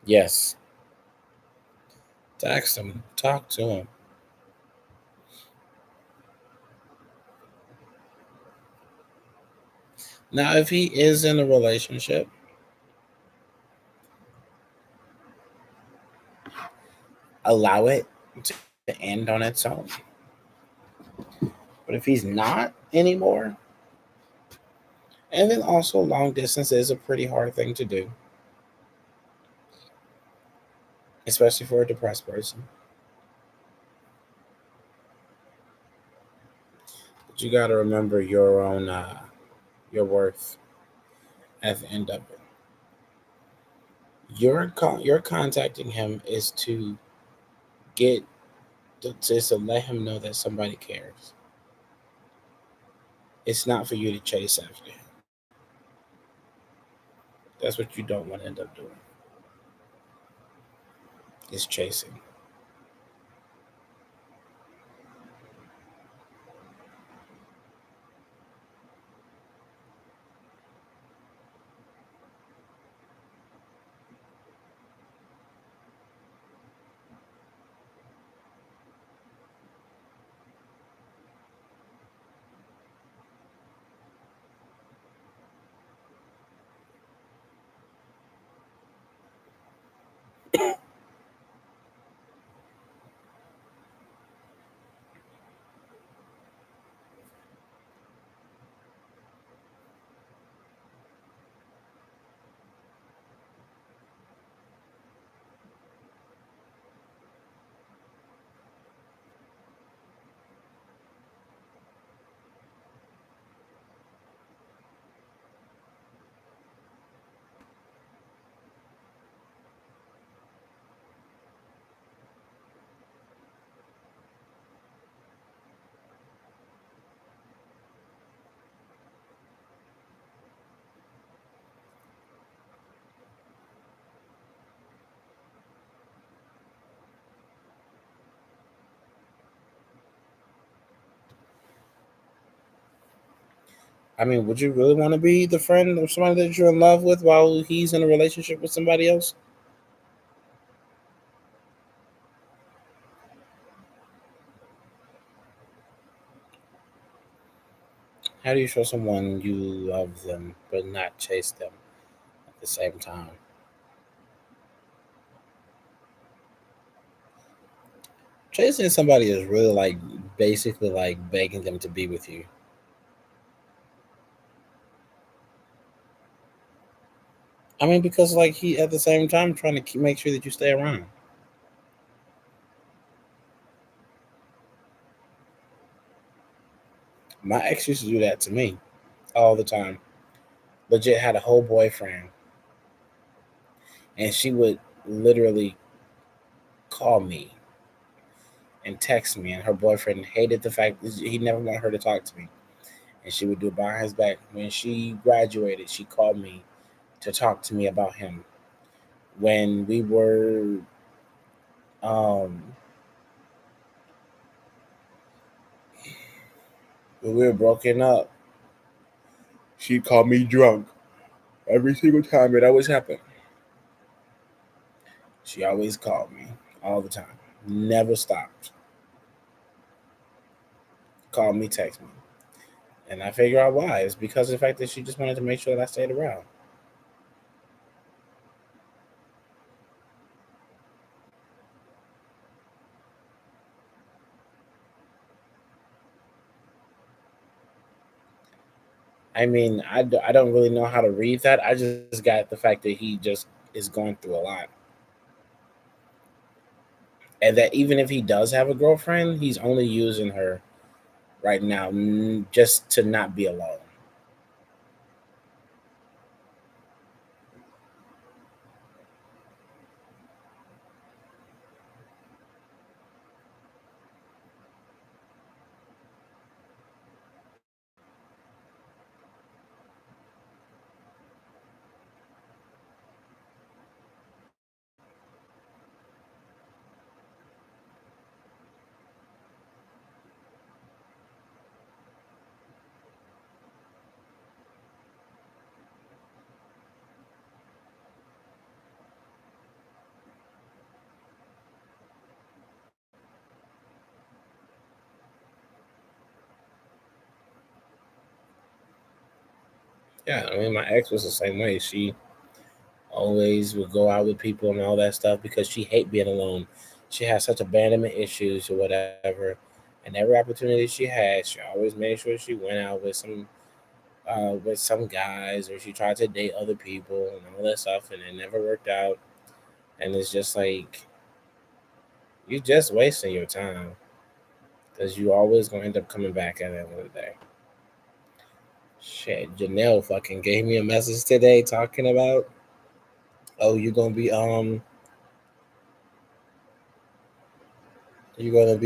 Yes, text him, talk to him. Now, if he is in a relationship, allow it to end on its own. But if he's not anymore, and then also long distance is a pretty hard thing to do, especially for a depressed person. You got to remember your own your worth at the end of it. You're contacting him is to get just to let him know that somebody cares. It's not for you to chase after him. That's what you don't want to end up doing. Is chasing. I mean, would you really want to be the friend of somebody that you're in love with while he's in a relationship with somebody else? How do you show someone you love them but not chase them at the same time? Chasing somebody is really like basically like begging them to be with you. I mean, because like he at the same time trying to make sure that you stay around. My ex used to do that to me all the time. Legit had a whole boyfriend, and she would literally call me and text me, and her boyfriend hated the fact that he never wanted her to talk to me, and she would do it behind his back. When she graduated, she called me to talk to me about him. When um we were broken up, she called me drunk every single time it always happened. She always called me all the time, never stopped. Call me, text me, and I figure out why. It's because of the fact that she just wanted to make sure that I stayed around. I mean, I don't really know how to read that. I just got the fact that he just is going through a lot. And that even if he does have a girlfriend, he's only using her right now just to not be alone. Yeah, I mean, my ex was the same way. She always would go out with people and all that stuff because she hate being alone. She has such abandonment issues or whatever. And every opportunity she had, she always made sure she went out with some guys, or she tried to date other people and all that stuff, and it never worked out. And it's just like you're just wasting your time. because you always gonna end up coming back at the end of the day. Shit, Janelle fucking gave me a message today talking about, oh, you're gonna be you're gonna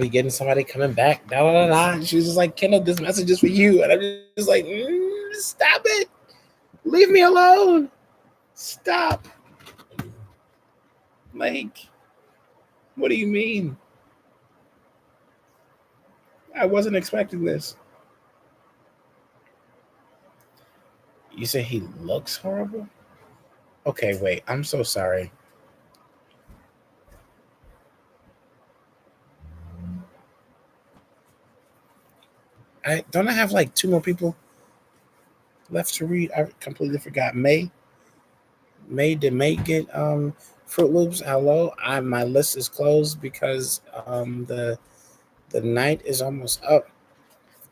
be getting somebody coming back. Da da da da. And she was just like, Kendall, this message is for you, and I'm just like, stop it, leave me alone, stop. Like, what do you mean? I wasn't expecting this. You say he looks horrible? Okay, wait. I'm so sorry. I have like two more people left to read. I completely forgot. Did May get Fruit Loops? Hello. My list is closed because the night is almost up.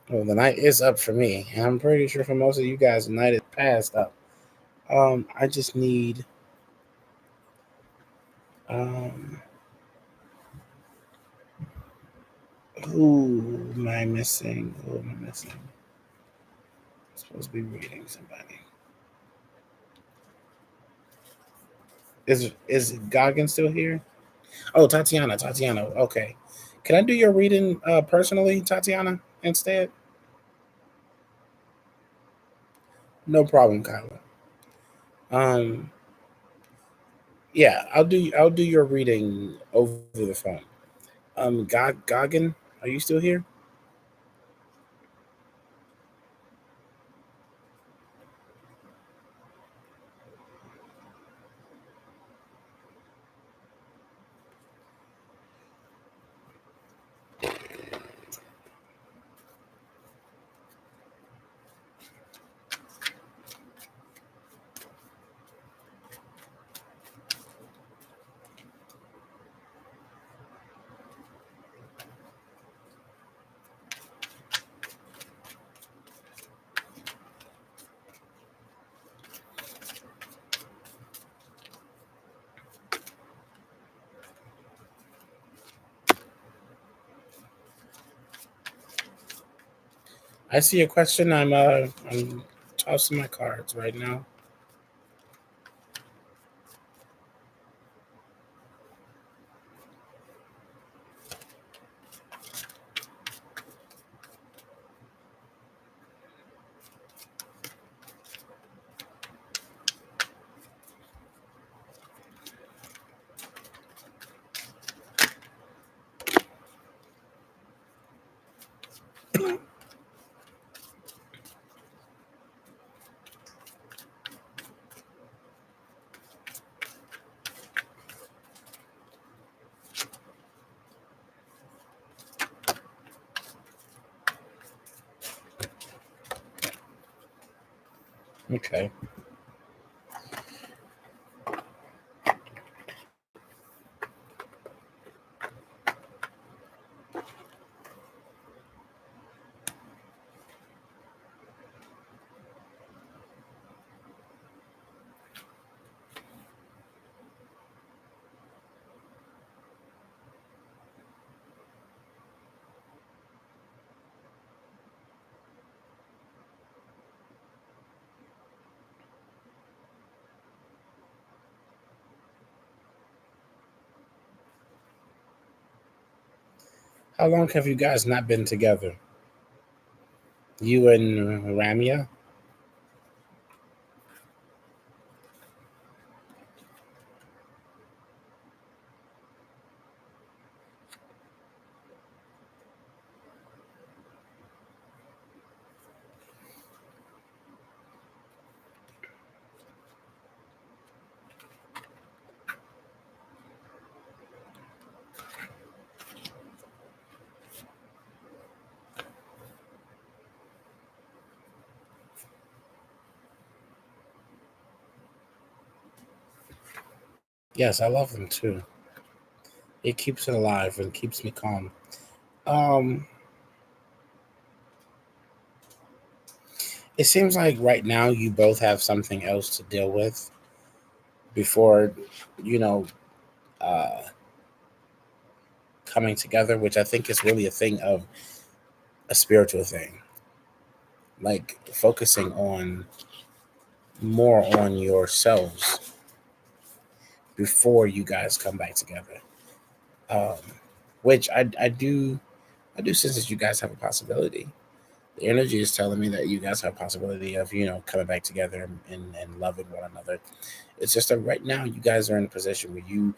Well, the night is up for me, and I'm pretty sure for most of you guys, the night is past up. I just need um who am I missing? Who am I missing? I'm supposed to be reading somebody. Is Goggin still here? Oh, Tatiana. Okay. Can I do your reading personally, Tatiana, instead? No problem, Kyla. Um, yeah, I'll do your reading over the phone. Goggin, are you still here? I see a question. I'm tossing my cards right now. Okay. How long have you guys not been together? You and Ramia? Yes, I love them too. It keeps it alive and keeps me calm. Um, it seems like right now you both have something else to deal with before, you know, uh, coming together, which I think is really a thing of a spiritual thing, like focusing on more on yourselves before you guys come back together. Um, which I do sense that you guys have a possibility. The energy is telling me that you guys have a possibility of coming back together and loving one another. It's just that right now you guys are in a position where you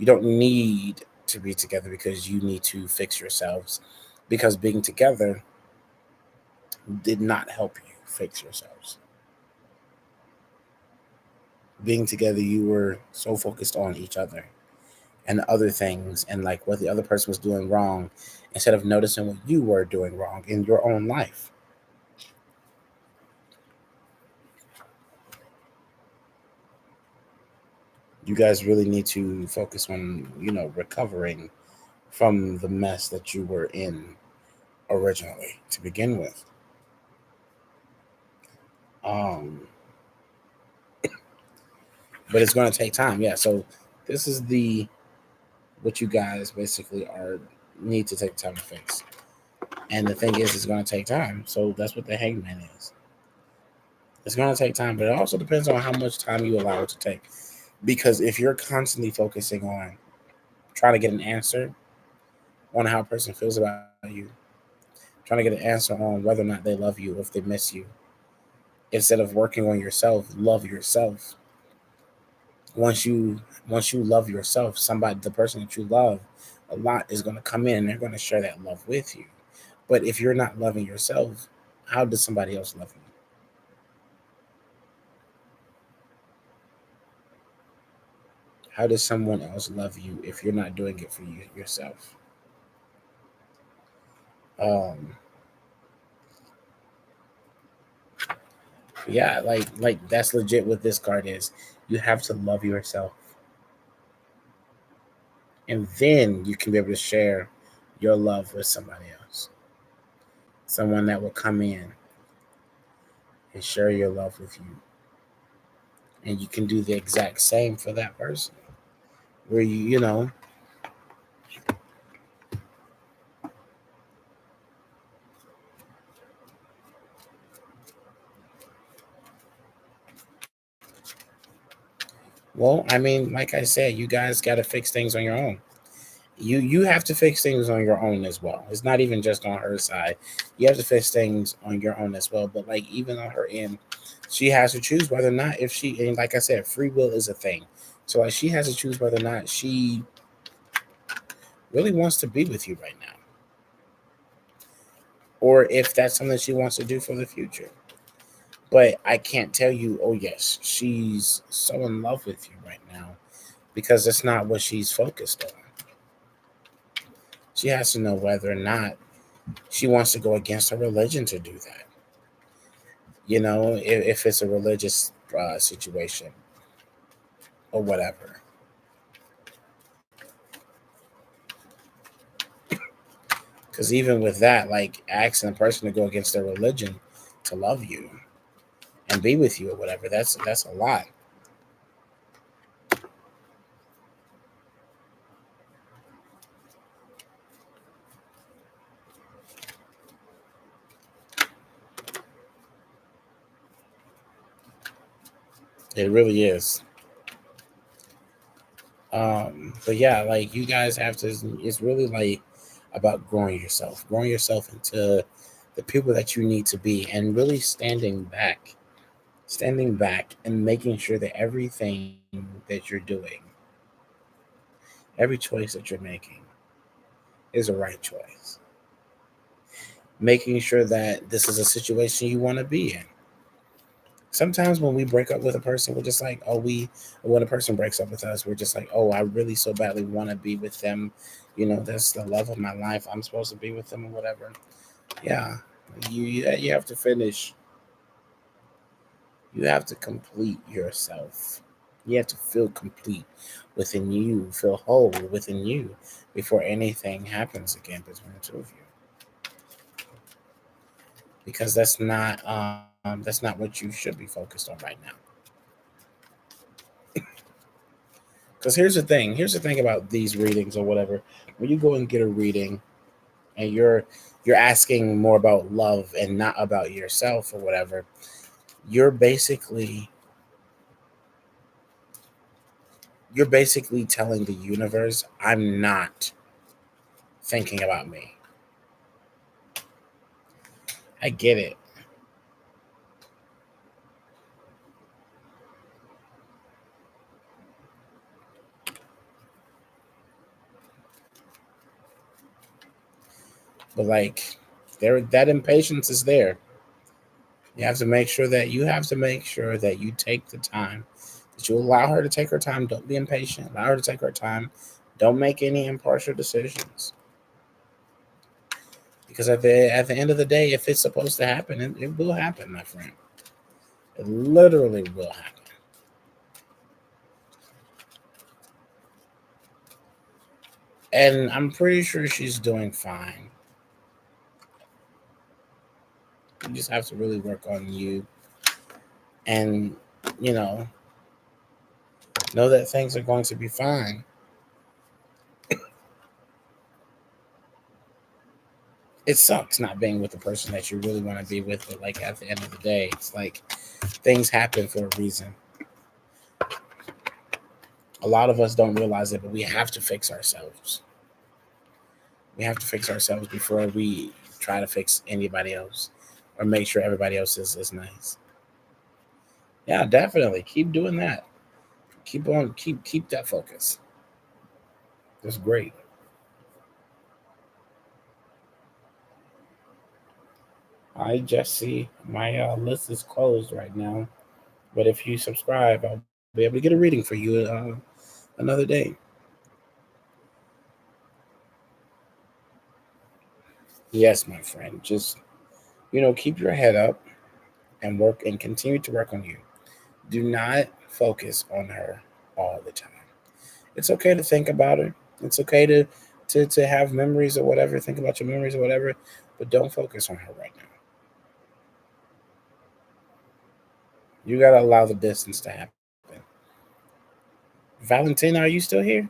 don't need to be together because you need to fix yourselves, because being together did not help you fix yourselves. Being together, you were so focused on each other and other things and like what the other person was doing wrong instead of noticing what you were doing wrong in your own life. You guys really need to focus on, recovering from the mess that you were in originally to begin with. Um, but it's going to take time. Yeah. So this is the what you guys basically are need to take time to fix. And the thing is, it's going to take time. So that's what the hangman is. It's going to take time, but it also depends on how much time you allow it to take. Because if you're constantly focusing on trying to get an answer on how a person feels about you, trying to get an answer on whether or not they love you, if they miss you, instead of working on yourself, love yourself. Once you once you love yourself, somebody, the person that you love a lot, is going to come in and they're going to share that love with you. But if you're not loving yourself, how does somebody else love you? How does someone else love you if you're not doing it for you yourself? Um, yeah, like that's legit what this card is. You have to love yourself, and then you can be able to share your love with somebody else. Someone that will come in and share your love with you, and you can do the exact same for that person. Where well, I mean, like I said, you guys got to fix things on your own. You have to fix things on your own as well. It's not even just on her side. You have to fix things on your own as well. But like even on her end, she has to choose whether or not, if she, and like I said, free will is a thing. So like she has to choose whether or not she really wants to be with you right now, or if that's something she wants to do for the future. But I can't tell you, oh yes, she's so in love with you right now, because that's not what she's focused on. She has to know whether or not she wants to go against her religion to do that. If it's a religious situation or whatever. Because even with that, like asking a person to go against their religion to love you and be with you or whatever, that's a lot. It really is. But yeah, like you guys have to. It's really like about growing yourself into the people that you need to be, and really standing back, and making sure that everything that you're doing, every choice that you're making, is a right choice. Making sure that this is a situation you want to be in. Sometimes when we break up with a person, we're just like, oh, when a person breaks up with us, we're just like, oh, I really so badly want to be with them. That's the love of my life. I'm supposed to be with them or whatever. Yeah, you have to finish. You have to complete yourself. You have to feel complete within you, feel whole within you before anything happens again between the two of you. Because that's not what you should be focused on right now. Because here's the thing about these readings or whatever. When you go and get a reading, and you're asking more about love and not about yourself or whatever, you're basically you're basically telling the universe, I'm not thinking about me. I get it. But like there that impatience is there. You have to make sure that you take the time, that you allow her to take her time. Don't be impatient. Allow her to take her time. Don't make any impartial decisions. Because at the end of the day, if it's supposed to happen, it will happen, my friend. It literally will happen. And I'm pretty sure she's doing fine. You just have to really work on you and, you know that things are going to be fine. It sucks not being with the person that you really want to be with, but like at the end of the day, it's like things happen for a reason. A lot of us don't realize it, but we have to fix ourselves. We have to fix ourselves before we try to fix anybody else or make sure everybody else is nice. Yeah, definitely. Keep doing that. Keep on keep that focus. That's great. I just see my list is closed right now, but if you subscribe, I'll be able to get a reading for you another day. Yes, my friend. Just keep your head up and work and continue to work on you. Do not focus on her all the time. It's okay to think about her. It's okay to have memories or whatever. Think about your memories or whatever, but don't focus on her right now. You gotta allow the distance to happen. Valentina, are you still here?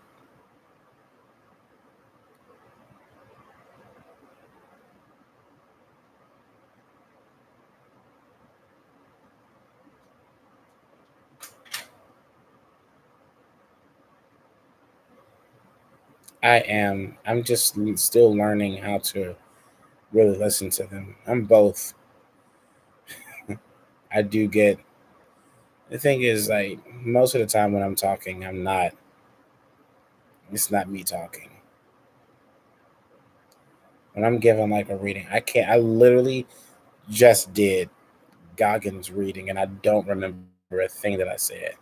I am. I'm just still learning how to really listen to them. I'm both. I do get. The thing is, like most of the time when I'm talking, I'm not. It's not me talking. When I'm giving like a reading, I can't. I literally just did Goggins reading, and I don't remember a thing that I said.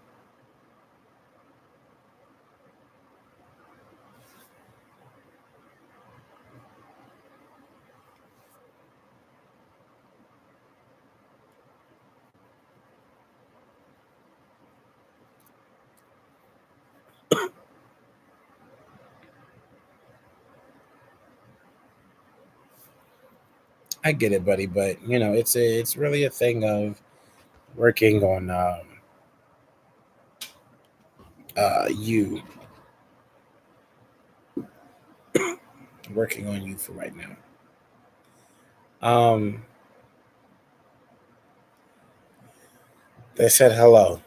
I get it, buddy, but it's really a thing of working on you, working on you for right now. They said hello.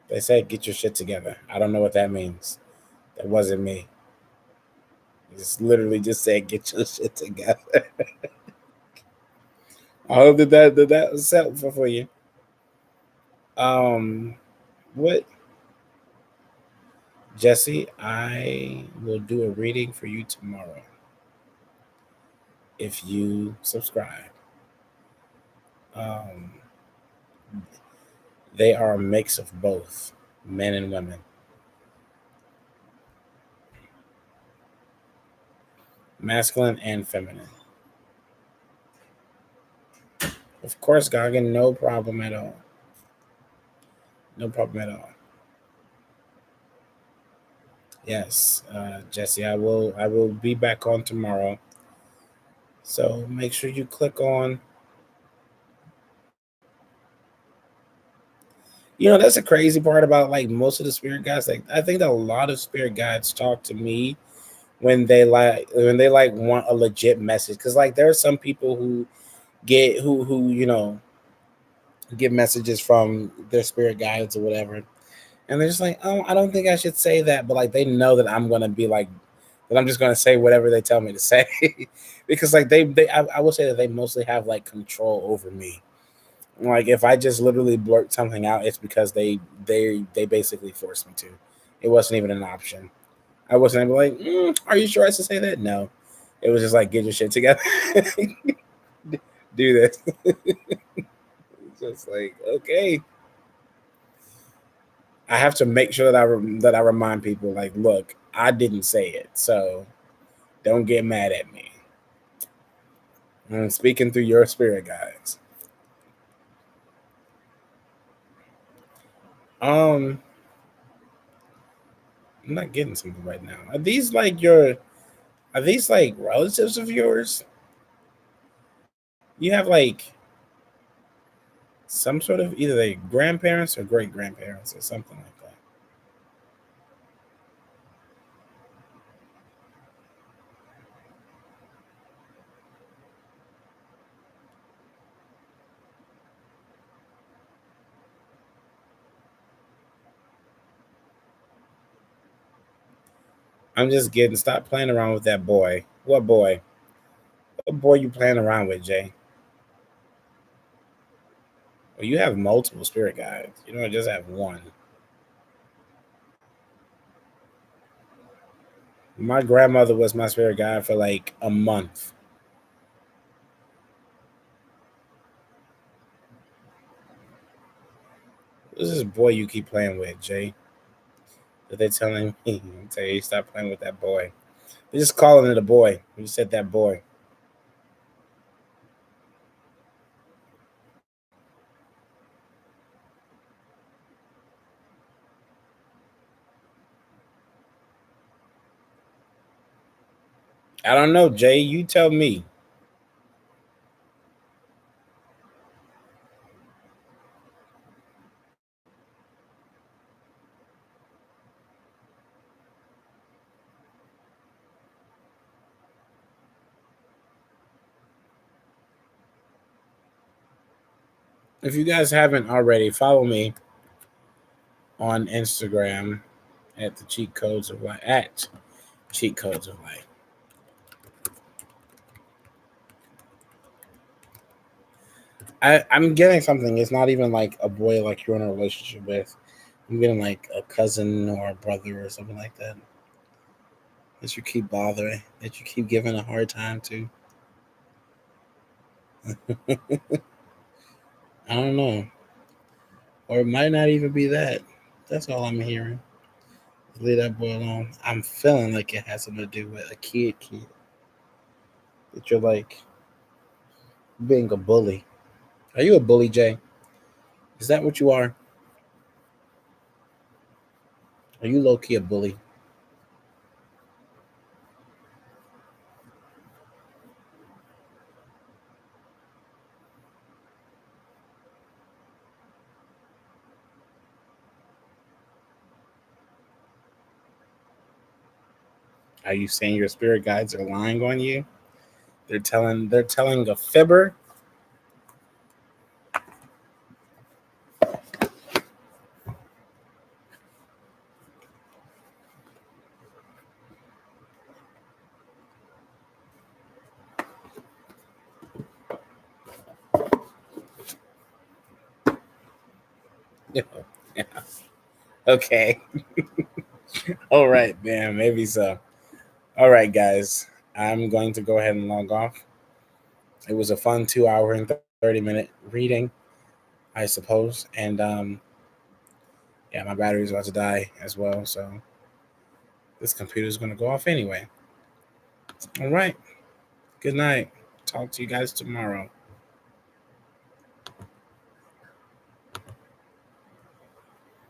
They said get your shit together. I don't know what that means. That wasn't me. It's literally just said get your shit together. I hope that was helpful for you. Um, what Jesse? I will do a reading for you tomorrow if you subscribe. Um, they are a mix of both men and women, masculine and feminine. Of course, Goggin, no problem at all. No problem at all. Yes, Jesse, I will be back on tomorrow. So make sure you click on That's the crazy part about like most of the spirit guides. Like I think that a lot of spirit guides talk to me when they want a legit message. Because like there are some people who get who get messages from their spirit guides or whatever, and they're just like, oh, I don't think I should say that, but like they know that I'm gonna be like that. I'm just gonna say whatever they tell me to say, because like I will say that they mostly have like control over me. Like if I just literally blurt something out, it's because they basically forced me to. It wasn't even an option. I wasn't able like, are you sure I should say that? No, it was just like get your shit together, do this. It's just like okay, I have to make sure that that I remind people like, look, I didn't say it, so don't get mad at me. I'm speaking through your spirit guides. Um, I'm not getting something right now. Are these like relatives of yours? You have like some sort of either like grandparents or great grandparents or something like that. I'm just getting stop playing around with that boy. What boy? What boy you playing around with, Jay? Well, you have multiple spirit guides. You don't just have one. My grandmother was my spirit guide for like a month. Who's this boy you keep playing with, Jay? That they telling me? Tell you stop playing with that boy. They're just calling it a boy. You said that boy. I don't know, Jay. You tell me. If you guys haven't already, follow me on Instagram at the cheat codes of life at cheat codes of life. I'm getting something. It's not even like a boy like you're in a relationship with. I'm getting like a cousin or a brother or something like that. That you keep bothering, that you keep giving a hard time to. I don't know. Or it might not even be that. That's all I'm hearing. Leave that boy alone. I'm feeling like it has something to do with a kid. That you're like being a bully. Are you a bully, Jay? Is that what you are? Are you low key a bully? Are you saying your spirit guides are lying on you? They're telling a fibber. Yeah. Okay. All right, man. Maybe so. All right, guys. I'm going to go ahead and log off. It was a fun 2 hour and 30-minute reading, I suppose. And yeah, my battery's about to die as well. So this computer's going to go off anyway. All right. Good night. Talk to you guys tomorrow.